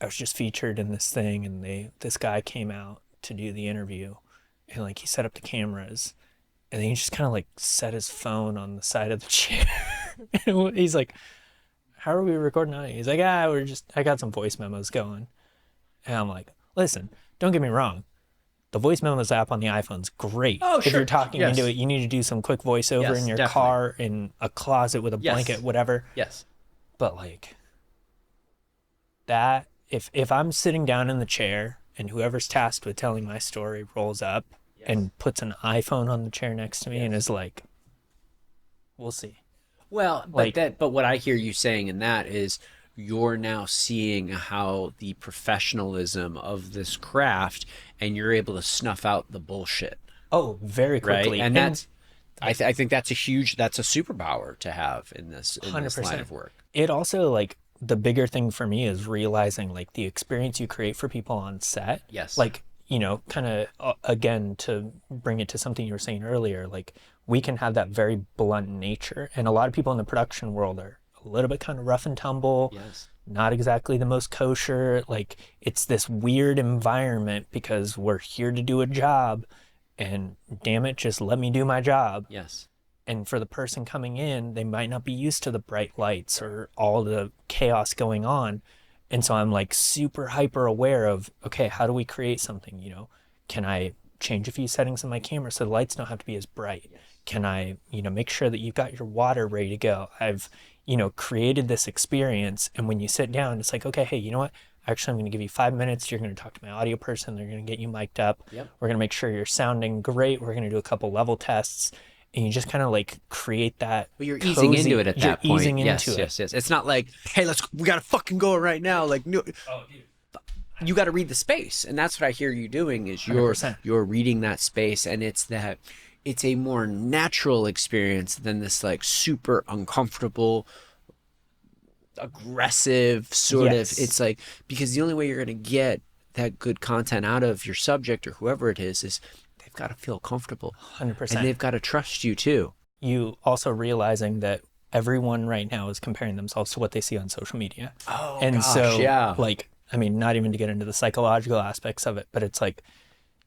I was just featured in this thing, and this guy came out to do the interview, and like he set up the cameras, and then he just kind of like set his phone on the side of the chair. He's like, how are we recording audio? He's like, I got some voice memos going. And I'm like, listen, don't get me wrong. The voice memos app on the iPhone's great. Oh, sure. If you're talking into it, you need to do some quick voiceover in your car, in a closet with a blanket, whatever. Yes. But like that, if I'm sitting down in the chair and whoever's tasked with telling my story rolls up and puts an iPhone on the chair next to me and is like, we'll see. Well, but what I hear you saying in that is, you're now seeing how the professionalism of this craft, and you're able to snuff out the bullshit. Oh, very quickly. Right? And that's, I think that's a superpower to have in this line of work. It also, like, the bigger thing for me is realizing like the experience you create for people on set. Yes. Like, you know, kind of again, to bring it to something you were saying earlier, like we can have that very blunt nature. And a lot of people in the production world are a little bit kind of rough and tumble, Yes. not exactly the most kosher. Like it's this weird environment because we're here to do a job and damn it, just let me do my job. Yes. And for the person coming in, they might not be used to the bright lights or all the chaos going on. And so I'm like super hyper aware of, okay, how do we create something? You know, can I change a few settings on my camera so the lights don't have to be as bright? Can I, you know, make sure that you've got your water ready to go? I've, you know, created this experience. And when you sit down, it's like, okay, hey, you know what? Actually, I'm going to give you 5 minutes. You're going to talk to my audio person. They're going to get you mic'd up. Yep. We're going to make sure you're sounding great. We're going to do a couple level tests. And you just kind of like create that. But you're easing into it at that point. Easing yes, into yes, yes. It's not like, hey, we got to fucking go right now. Like, no. Oh, dude. You got to read the space, and that's what I hear you doing. Is you're reading that space, and it's a more natural experience than this like super uncomfortable, aggressive sort of. It's like, because the only way you're gonna get that good content out of your subject or whoever it is they've got to feel comfortable, 100%, and they've got to trust you too. You also realizing that everyone right now is comparing themselves to what they see on social media. Oh, and gosh, so yeah. like, I mean, not even to get into the psychological aspects of it, but it's like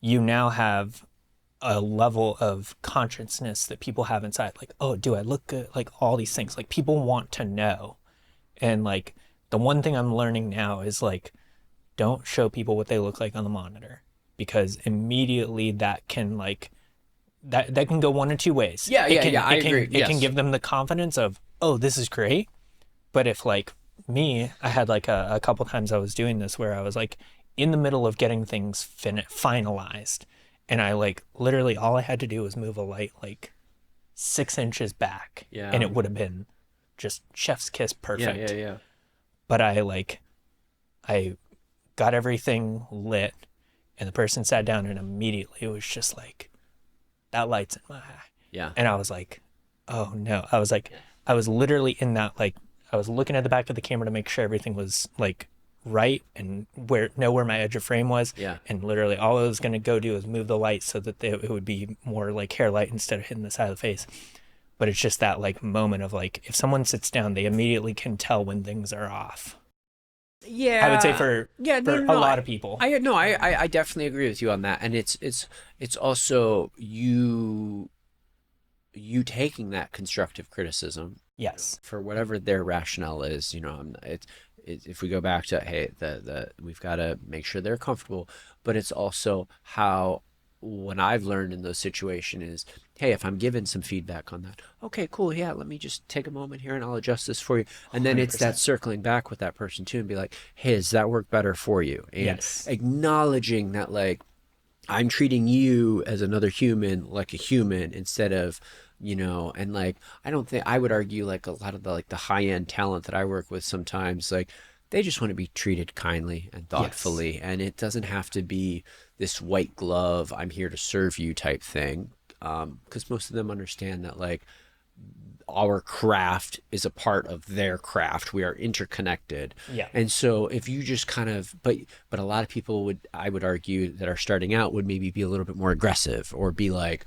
you now have a level of consciousness that people have inside. Like, oh, do I look good? Like all these things. Like people want to know. And like the one thing I'm learning now is like, don't show people what they look like on the monitor, because immediately that can like, that can go one or two ways. I agree. It can give them the confidence of, oh, this is great. But if like me, I had like a couple times I was doing this where I was like in the middle of getting things finalized, and I like literally all I had to do was move a light like 6 inches back, and it would have been just chef's kiss perfect. Yeah. But I got everything lit, and the person sat down, and immediately it was just like, that light's in my eye. Yeah. And I was like, oh no. I was like, I was literally in that, like, I was looking at the back of the camera to make sure everything was like right and know where my edge of frame was. Yeah. And literally all I was going to go do is move the light so that it would be more like hair light instead of hitting the side of the face. But it's just that like moment of like, if someone sits down, they immediately can tell when things are off. Yeah. I would say for a lot of people. I definitely agree with you on that. And it's also you taking that constructive criticism. Yes. For whatever their rationale is, you know, if we go back to, hey, we've got to make sure they're comfortable, but it's also how, when I've learned in those situations is, hey, if I'm given some feedback on that, okay, cool, yeah, let me just take a moment here and I'll adjust this for you. And then 100%. It's that circling back with that person too and be like, hey, does that work better for you? And acknowledging that, like, I'm treating you as another human, like a human, instead of, you know, and like, I would argue like a lot of the high-end talent that I work with sometimes, like, they just want to be treated kindly and thoughtfully. And it doesn't have to be this white glove, I'm here to serve you type thing. Because most of them understand that, like, our craft is a part of their craft. We are interconnected. Yeah. And so if you just kind of, but a lot of people I would argue, that are starting out would maybe be a little bit more aggressive or be like,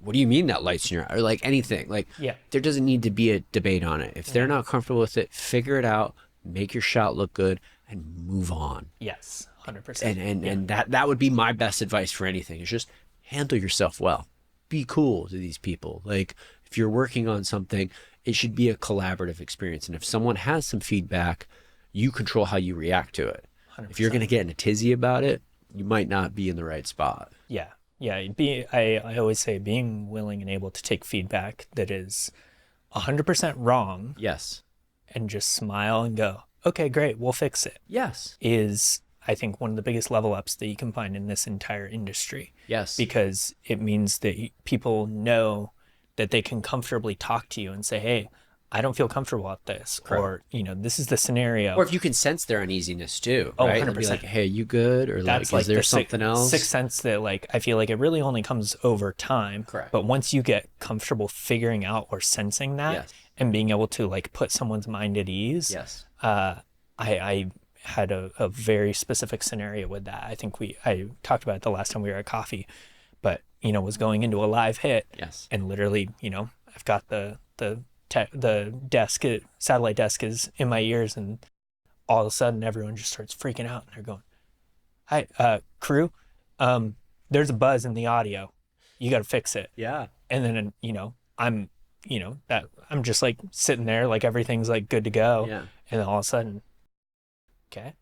what do you mean that light's in your eye? Or like anything. Like, there doesn't need to be a debate on it. If they're not comfortable with it, figure it out, make your shot look good, and move on. Yes, 100%. And that would be my best advice for anything, is just handle yourself well. Be cool to these people. Like, if you're working on something, it should be a collaborative experience. And if someone has some feedback, you control how you react to it. 100%. If you're going to get in a tizzy about it, you might not be in the right spot. Yeah. I always say being willing and able to take feedback that is 100% wrong. Yes. And just smile and go, okay, great, we'll fix it. Yes. Is, I think, one of the biggest level ups that you can find in this entire industry. Yes. Because it means that people know that they can comfortably talk to you and say, hey, I don't feel comfortable at this. Correct. Or, you know, this is the scenario. Or if you can sense their uneasiness too, oh, right? 100%. Be like, hey, you good? Or that's like, is there something else? Sixth sense that, like, I feel like it really only comes over time. Correct. But once you get comfortable figuring out or sensing that, and being able to, like, put someone's mind at ease, I had a very specific scenario with that. I think I talked about it the last time we were at coffee, but was going into a live hit. Yes. And literally, I've got the desk, satellite desk is in my ears, and all of a sudden everyone just starts freaking out, and they're going, "Hi, crew, there's a buzz in the audio. You got to fix it." Yeah. And then, that I'm just like sitting there, like everything's like good to go. Yeah. And then all of a sudden, okay,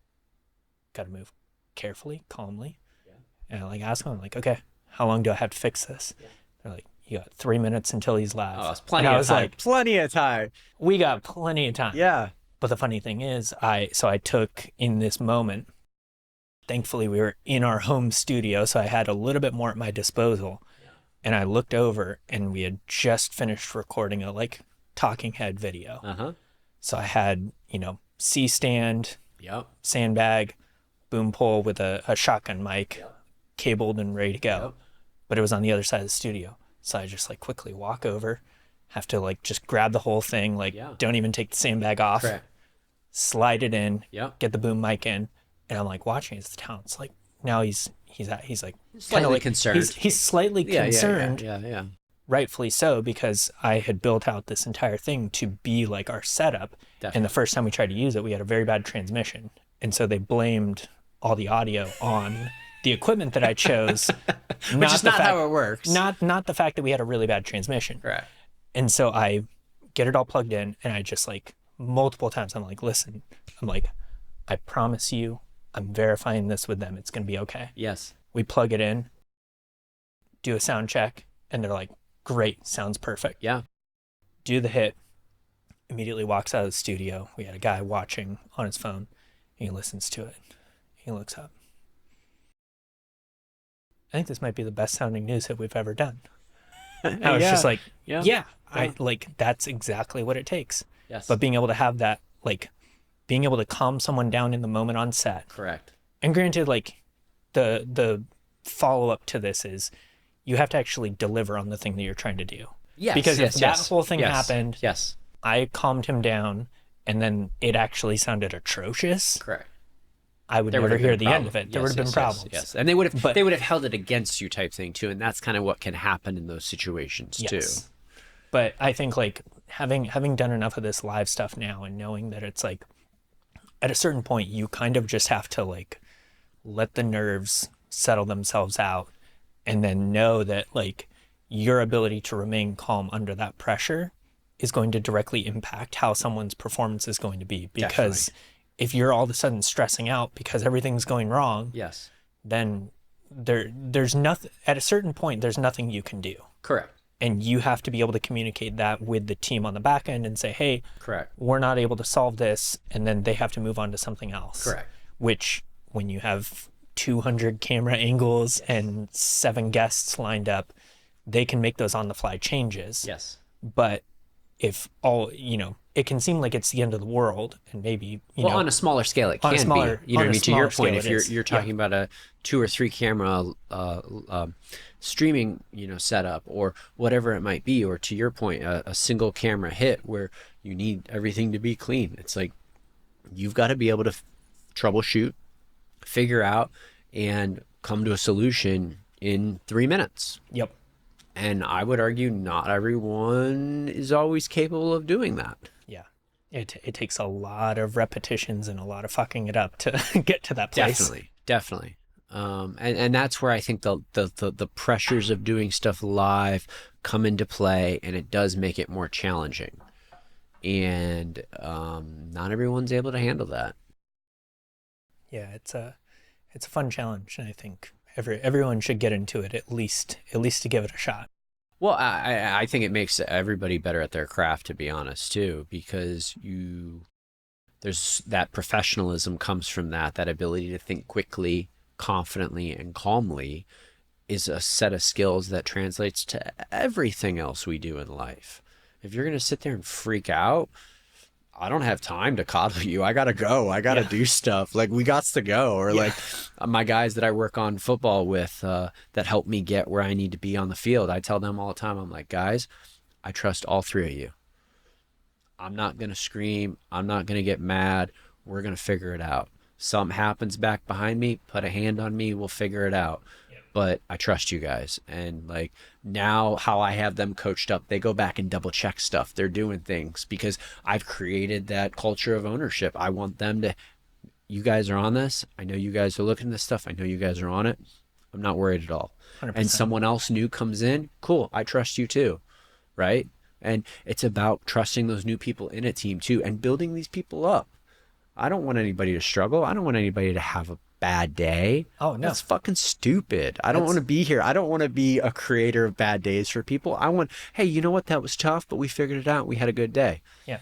got to move carefully, calmly. Yeah. And I like ask them, like, okay, how long do I have to fix this? Yeah. They're like, you got 3 minutes until he's live. Oh, it's plenty of time. Like, plenty of time. We got plenty of time. Yeah. But the funny thing is, I took in this moment, thankfully we were in our home studio, so I had a little bit more at my disposal. Yeah. And I looked over, and we had just finished recording a like talking head video. Uh-huh. So I had, C-stand, yep, sandbag, boom pole with a shotgun mic, yep, cabled and ready to go. Yep. But it was on the other side of the studio. So I just like quickly walk over, have to like just grab the whole thing, like don't even take the sandbag off, correct, slide it in, yep, get the boom mic in, and I'm like watching as the talent's like, now he's like slightly like, concerned. He's slightly concerned. Yeah. Rightfully so, because I had built out this entire thing to be like our setup. Definitely. And the first time we tried to use it, we had a very bad transmission. And so they blamed all the audio on the equipment that I chose. Which is not how it works. Not the fact that we had a really bad transmission. Right. And so I get it all plugged in, and I just like multiple times, I'm like, listen, I'm like, I promise you, I'm verifying this with them. It's going to be okay. Yes. We plug it in, do a sound check, and they're like, great, sounds perfect. Yeah. Do the hit, immediately walks out of the studio. We had a guy watching on his phone. He listens to it. He looks up. I think this might be the best sounding news hit we've ever done. I was just like, I like, that's exactly what it takes. Yes. But being able to have that, like, being able to calm someone down in the moment on set. Correct. And granted, like, the follow-up to this is you have to actually deliver on the thing that you're trying to do. Yes. Because if that whole thing happened, yes, I calmed him down, and then it actually sounded atrocious. Correct. I would never hear the end of it. There would have been problems. Yes. And they would have held it against you type thing too. And that's kind of what can happen in those situations too. But I think like having done enough of this live stuff now, and knowing that it's like at a certain point you kind of just have to like let the nerves settle themselves out, and then know that like your ability to remain calm under that pressure is going to directly impact how someone's performance is going to be. Because if you're all of a sudden stressing out because everything's going wrong, yes, then there's nothing, at a certain point, there's nothing you can do. Correct. And you have to be able to communicate that with the team on the back end and say, hey, correct, we're not able to solve this. And then they have to move on to something else. Correct. Which when you have 200 camera angles and 7 guests lined up, they can make those on the fly changes. Yes. But if all, it can seem like it's the end of the world, and maybe, on a smaller scale, it can be. You know what I mean? To your point, if you're talking about a 2 or 3 camera streaming, setup or whatever it might be, or to your point, a single camera hit where you need everything to be clean. It's like, you've got to be able to troubleshoot, figure out, and come to a solution in 3 minutes. Yep. And I would argue not everyone is always capable of doing that. Yeah. It takes a lot of repetitions and a lot of fucking it up to get to that place. Definitely. And that's where I think the pressures of doing stuff live come into play, and it does make it more challenging. And not everyone's able to handle that. Yeah, it's a fun challenge, and I think everyone should get into it at least to give it a shot. Well, I think it makes everybody better at their craft, to be honest, too, because there's that professionalism comes from that ability to think quickly, confidently, and calmly is a set of skills that translates to everything else we do in life. If you're going to sit there and freak out, I don't have time to coddle you. I got to go. I got to do stuff. Like, we got to go. Or like my guys that I work on football with that help me get where I need to be on the field. I tell them all the time, I'm like, guys, I trust all 3 of you. I'm not going to scream. I'm not going to get mad. We're going to figure it out. Something happens back behind me, put a hand on me, we'll figure it out. But I trust you guys. And like now how I have them coached up, they go back and double check stuff. They're doing things because I've created that culture of ownership. I want them to, you guys are on this. I know you guys are looking at this stuff. I know you guys are on it. I'm not worried at all. 100%. And someone else new comes in, cool. I trust you too. Right. And it's about trusting those new people in a team too and building these people up. I don't want anybody to struggle. I don't want anybody to have a bad day. Oh, no. That's fucking stupid. I don't want to be here. I don't want to be a creator of bad days for people. I want, hey, you know what? That was tough, but we figured it out. And we had a good day. Yeah.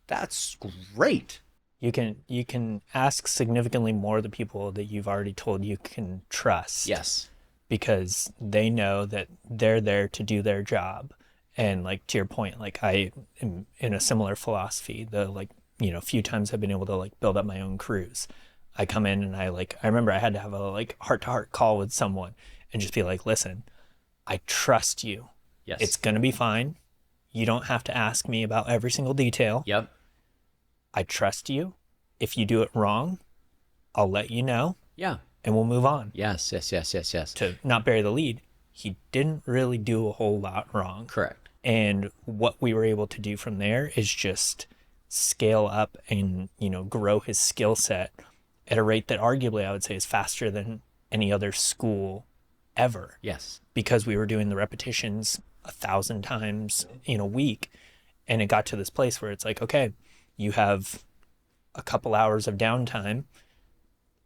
That's great. You can ask significantly more of the people that you've already told you can trust. Yes. Because they know that they're there to do their job. And like to your point, like I am in a similar philosophy. The like, you know, few times I've been able to like build up my own crews. I come in and I remember I had to have a like heart-to-heart call with someone and just be like, listen, I trust you. Yes. It's going to be fine. You don't have to ask me about every single detail. Yep. I trust you. If you do it wrong, I'll let you know. Yeah. And we'll move on. Yes. To not bury the lead, he didn't really do a whole lot wrong. Correct. And what we were able to do from there is just scale up and, you know, grow his skill set at a rate that arguably I would say is faster than any other school ever. Yes. Because we were doing the repetitions 1,000 times in a week. And it got to this place where it's like, okay, you have a couple hours of downtime,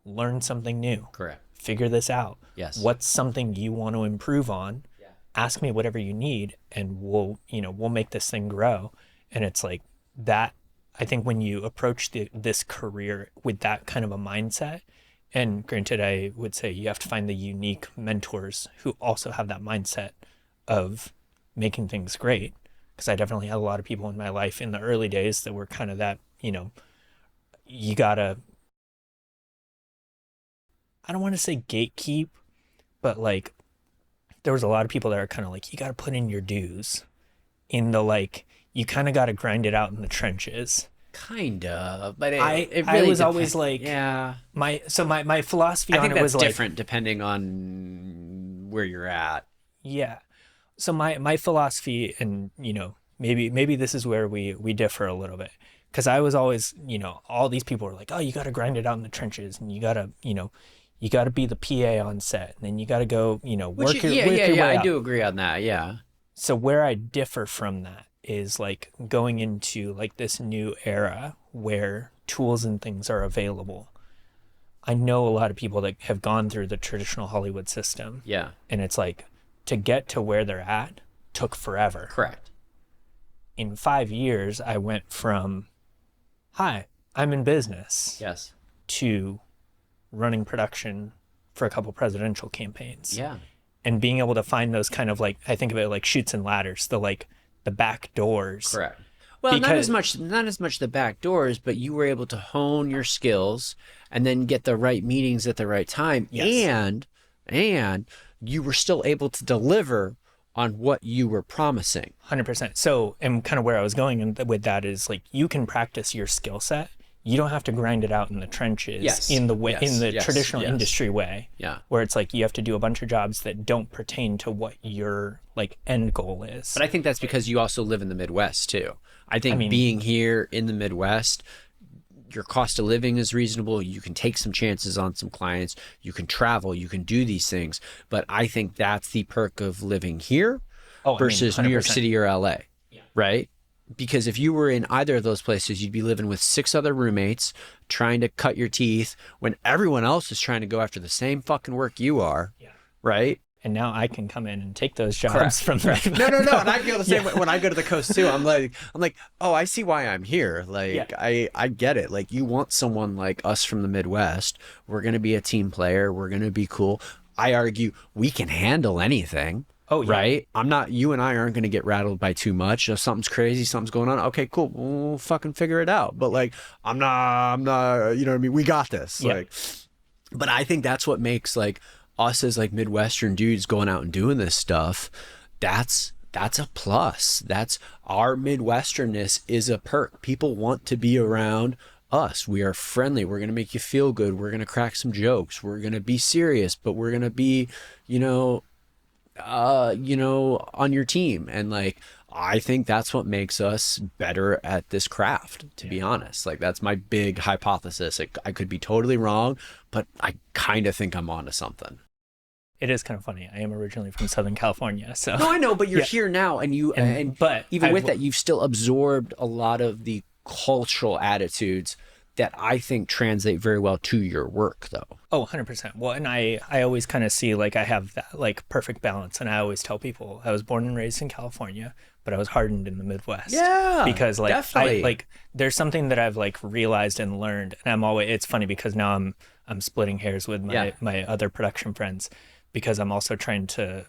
learn something new. Correct. Figure this out. Yes. What's something you want to improve on? Yeah. Ask me whatever you need and we'll make this thing grow. And it's like that. I think when you approach this career with that kind of a mindset, and granted, I would say you have to find the unique mentors who also have that mindset of making things great. Because I definitely had a lot of people in my life in the early days that were kind of that, you know, you gotta, I don't want to say gatekeep, but like there was a lot of people that are kind of like, you got to put in your dues in the like, you kind of got to grind it out in the trenches. Kind of, but it really I was always like, yeah. My philosophy on I think it was that's like different depending on where you're at. Yeah. So my philosophy, and you know, maybe this is where we differ a little bit, because I was always, you know, all these people were like, oh, you got to grind it out in the trenches, and you got to, you know, you got to be the PA on set, and then you got to go, you know, work your way I up. do agree on that. Yeah. So where I differ from that is like going into like this new era where tools and things are available. I know a lot of people that have gone through the traditional Hollywood system. Yeah. And it's like to get to where they're at took forever. Correct. In 5 years, I went from, hi, I'm in business. Yes. To running production for a couple presidential campaigns. Yeah. And being able to find those kind of like, I think of it like chutes and ladders, the back doors. Correct. Well, not as much the back doors, but you were able to hone your skills and then get the right meetings at the right time. Yes. And you were still able to deliver on what you were promising. 100%. So, and kind of where I was going with that is like, you can practice your skill set. You don't have to grind it out in the trenches in the traditional industry way. Yeah. Where it's like you have to do a bunch of jobs that don't pertain to what your like end goal is. But I think that's because you also live in the Midwest too. I think being here in the Midwest, your cost of living is reasonable. You can take some chances on some clients. You can travel. You can do these things. But I think that's the perk of living here versus New York City or LA, right? Because if you were in either of those places, you'd be living with 6 other roommates trying to cut your teeth when everyone else is trying to go after the same fucking work you are, right? And now I can come in and take those jobs from them. No. And I feel the same way when I go to the coast too. I'm like, oh, I see why I'm here. Like, I get it. Like, you want someone like us from the Midwest. We're going to be a team player. We're going to be cool. I argue we can handle anything. Oh, yeah. Right? You and I aren't going to get rattled by too much. If something's crazy, something's going on. Okay, cool. We'll fucking figure it out. But like, I'm not, you know what I mean? We got this. Yeah. Like, but I think that's what makes like us as like Midwestern dudes going out and doing this stuff. That's a plus. That's our Midwesternness is a perk. People want to be around us. We are friendly. We're going to make you feel good. We're going to crack some jokes. We're going to be serious, but we're going to be, on your team. And like, I think that's what makes us better at this craft, to be honest. Like, that's my big hypothesis. I could be totally wrong, but I kind of think I'm onto something. It is kind of funny. I am originally from Southern California, so. No, I know, but you're here now, but even with that, you've still absorbed a lot of the cultural attitudes that I think translate very well to your work, though. Oh, 100%. Well, and I always kind of see like I have that like perfect balance, and I always tell people I was born and raised in California, but I was hardened in the Midwest. Yeah, because like definitely. there's something that I've like realized and learned, and it's funny because now I'm splitting hairs with my other production friends, because I'm also trying to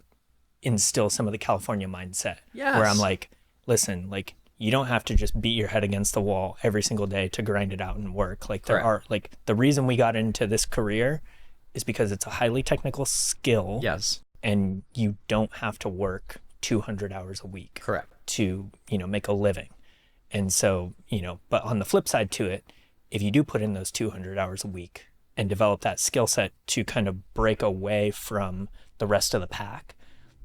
instill some of the California mindset. Yes. Where I'm like, listen, like, you don't have to just beat your head against the wall every single day to grind it out and work. Like, there are like, the reason we got into this career is because it's a highly technical skill. Yes. And you don't have to work 200 hours a week. Correct. To, make a living. And so, but on the flip side to it, if you do put in those 200 hours a week and develop that skill set to kind of break away from the rest of the pack,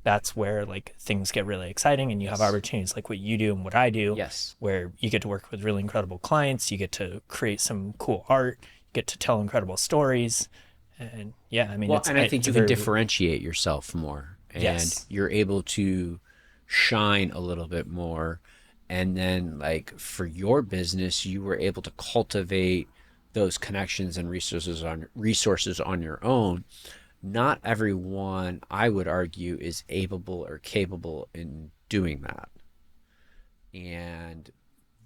that's where like things get really exciting, and you have opportunities like what you do and what I do. Yes. Where you get to work with really incredible clients, you get to create some cool art, you get to tell incredible stories. And I think you can differentiate yourself more, and you're able to shine a little bit more. And then like for your business, you were able to cultivate those connections and resources on your own. Not everyone, I would argue, is able or capable in doing that. And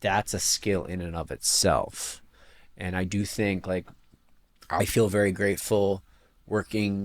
that's a skill in and of itself. And I do think, like, I feel very grateful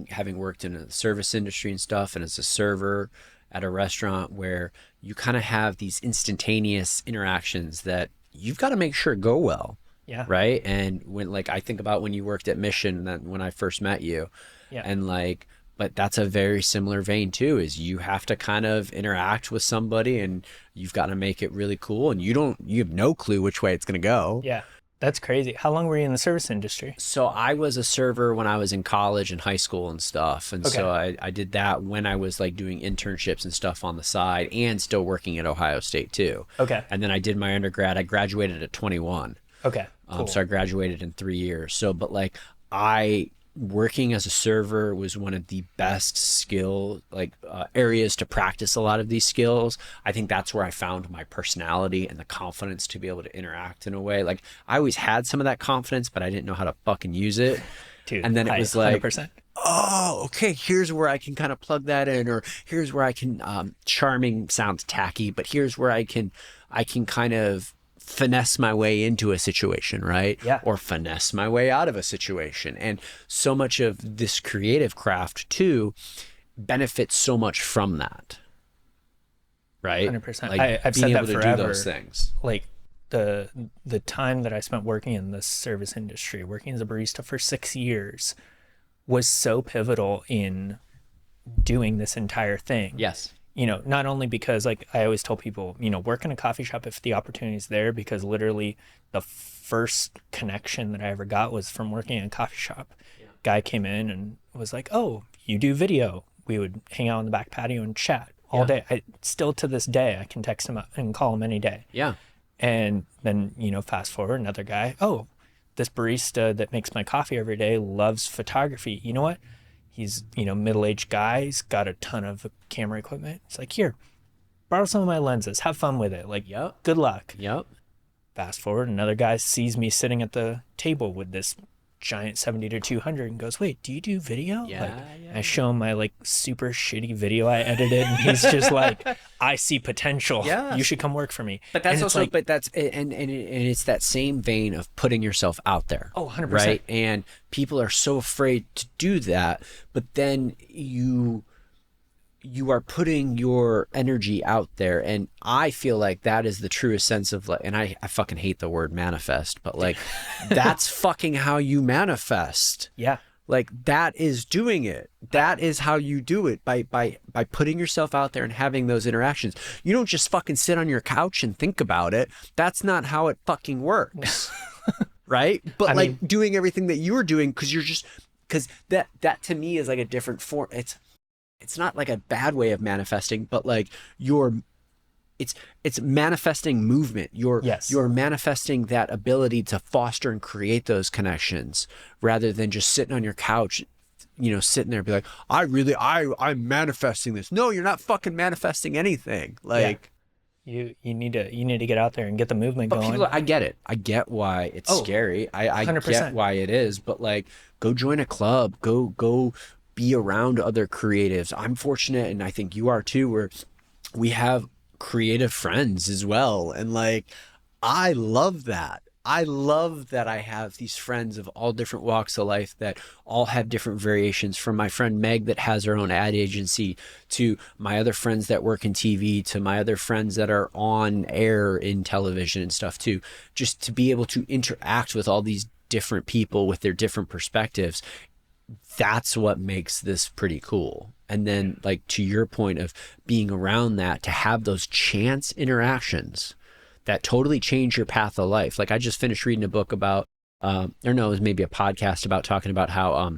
having worked in the service industry and stuff, and as a server at a restaurant, where you kind of have these instantaneous interactions that you've got to make sure go well. Yeah. Right. And when, like, I think about when you worked at Mission, that when I first met you, and like, but that's a very similar vein too, is you have to kind of interact with somebody, and you've got to make it really cool, and you have no clue which way it's going to go. Yeah. That's crazy. How long were you in the service industry? So I was a server when I was in college and high school and stuff. And so I did that when I was like doing internships and stuff on the side, and still working at Ohio State too. Okay. And then I did my undergrad. I graduated at 21. Okay. Cool. So I graduated in 3 years. So, but like, working as a server was one of the best areas to practice a lot of these skills. I think that's where I found my personality and the confidence to be able to interact in a way. Like, I always had some of that confidence, but I didn't know how to fucking use it. Dude, and then it was like, 100%. Oh, okay, here's where I can kind of plug that in, or here's where I can, charming sounds tacky, but here's where I can kind of finesse my way into a situation, right? Yeah. Or finesse my way out of a situation. And so much of this creative craft too benefits so much from that. Right? 100%. Like, I've being said able that to forever. do those things. Like the time that I spent working in the service industry, working as a barista for 6 years, was so pivotal in doing this entire thing. Yes. Not only because, like, I always tell people, work in a coffee shop if the opportunity is there, because literally the first connection that I ever got was from working in a coffee shop. Yeah. Guy came in and was like, "Oh, you do video?" We would hang out on the back patio and chat all day. Still to this day, I can text him and call him any day. Yeah. And then, fast forward, another guy, "Oh, this barista that makes my coffee every day loves photography. You know what? He's, middle-aged guy. He's got a ton of camera equipment. It's like, here, borrow some of my lenses. Have fun with it. Like, good luck." Yep. Fast forward, another guy sees me sitting at the table with this giant 70-200 and goes, "Wait, do you do video?" I show him my like super shitty video I edited, and he's just like, "I see potential. Yeah. You should come work for me." But that's also, like, and it's that same vein of putting yourself out there. Oh, 100%. Right? And people are so afraid to do that, but then you are putting your energy out there, and I feel like that is the truest sense of, like, and I fucking hate the word manifest, but like, that's fucking how you manifest. Yeah. Like, that is doing it. That is how you do it, by putting yourself out there and having those interactions. You don't just fucking sit on your couch and think about it. That's not how it fucking works. right? But I like mean, doing everything that you were doing because that to me is like a different form. It's not like a bad way of manifesting, but like you're it's manifesting movement. yes. You're manifesting that ability to foster and create those connections rather than just sitting on your couch, sitting there and be like, I'm manifesting this. No, you're not fucking manifesting anything. Yeah. Like, You need to get out there and get the movement but going. I get it. I get why it's Oh, scary. I get 100%. why it is, but like go join a club, go be around other creatives. I'm fortunate, and I think you are too, where we have creative friends as well. And like I love that. I love that I have these friends of all different walks of life that all have different variations, from my friend Meg that has her own ad agency, to my other friends that work in TV, to my other friends that are on air in television and stuff too. Just to be able to interact with all these different people with their different perspectives, that's what makes this pretty cool. And then like to your point of being around that, to have those chance interactions that totally change your path of life. Like I just finished reading a book about, or no, it was maybe a podcast about talking about how,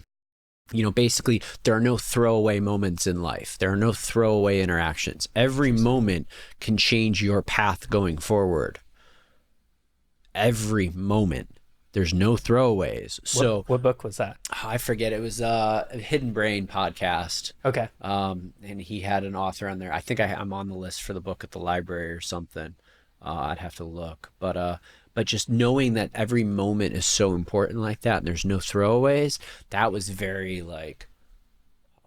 basically there are no throwaway moments in life. There are no throwaway interactions. Every moment can change your path going forward. Every moment. There's no throwaways. So What book was that? I forget. It was a Hidden Brain podcast. Okay. And he had an author on there. I think I'm on the list for the book at the library or something. I'd have to look, but just knowing that every moment is so important like that, and there's no throwaways, that was very like,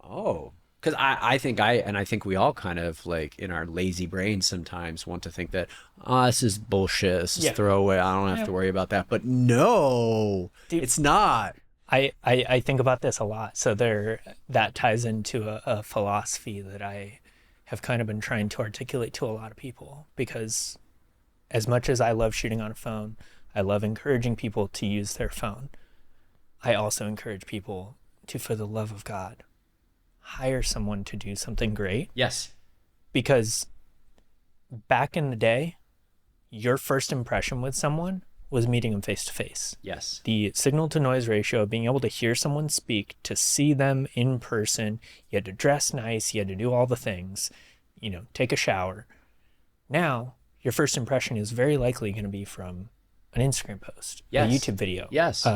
oh, because I think we all kind of like in our lazy brains sometimes want to think that, oh, this is bullshit, this is Yeah. throwaway, I don't have to worry about that, but no, Dude, it's not. I think about this a lot. So that ties into a philosophy that I have kind of been trying to articulate to a lot of people, because as much as I love shooting on a phone, I love encouraging people to use their phone. I also encourage people to, for the love of God, hire someone to do something great. Yes. Because back in the day, your first impression with someone was meeting them face to face. Yes. The signal to noise ratio of being able to hear someone speak, to see them in person, you had to dress nice, you had to do all the things, take a shower. Now, your first impression is very likely going to be from an Instagram post, Yes. a YouTube video, Yes.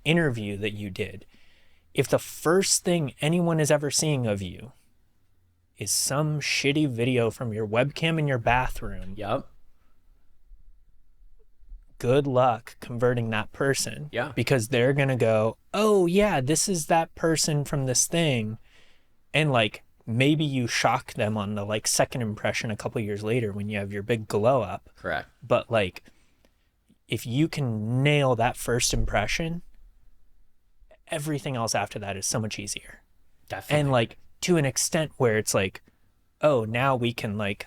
interview that you did. If the first thing anyone is ever seeing of you is some shitty video from your webcam in your bathroom, Yep. good luck converting that person. Yeah. Because they're going to go, oh yeah, this is that person from this thing. And like, maybe you shock them on the like second impression a couple years later when you have your big glow up. Correct. But like, if you can nail that first impression, everything else after that is so much easier. Definitely. And like to an extent where it's like, oh, now we can like,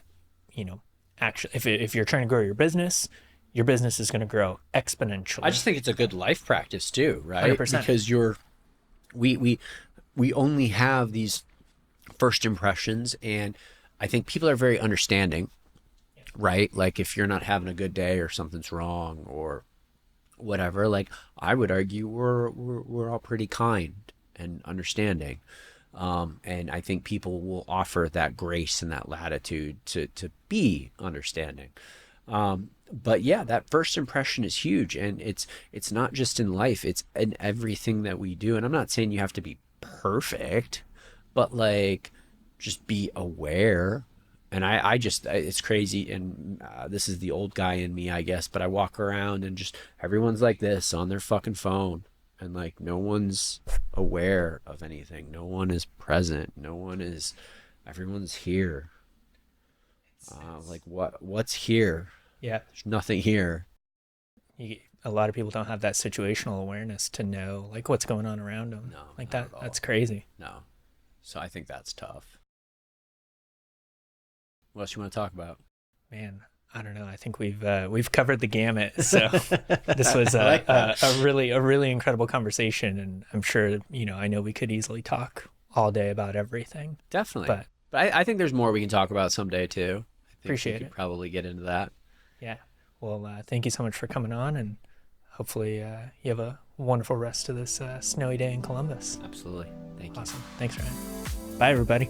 actually, if you're trying to grow your business is going to grow exponentially. I just think it's a good life practice too, right? 100%. Because we only have these first impressions, and I think people are very understanding, right? Like if you're not having a good day or something's wrong or whatever, like I would argue we're all pretty kind and understanding. And I think people will offer that grace and that latitude to be understanding. But yeah, that first impression is huge, and it's not just in life, it's in everything that we do. And I'm not saying you have to be perfect, but like just be aware. And I just, it's crazy. And this is the old guy in me, I guess, but I walk around and just everyone's like this on their fucking phone, and like no one's aware of anything. No one is present. Everyone's here. Like what's here? Yeah. There's nothing here. A lot of people don't have that situational awareness to know like what's going on around them. No, like not that. at all. That's crazy. No. So I think that's tough. What else you want to talk about? Man, I don't know. I think we've covered the gamut. So this was like a really incredible conversation, and I'm sure I know we could easily talk all day about everything. Definitely. But I think there's more we can talk about someday too. I think Appreciate we could it. probably get into that. Yeah. Well, thank you so much for coming on, and hopefully you have a wonderful rest of this snowy day in Columbus. Absolutely. Thank you. Awesome. Thanks, Ryan. Bye, everybody.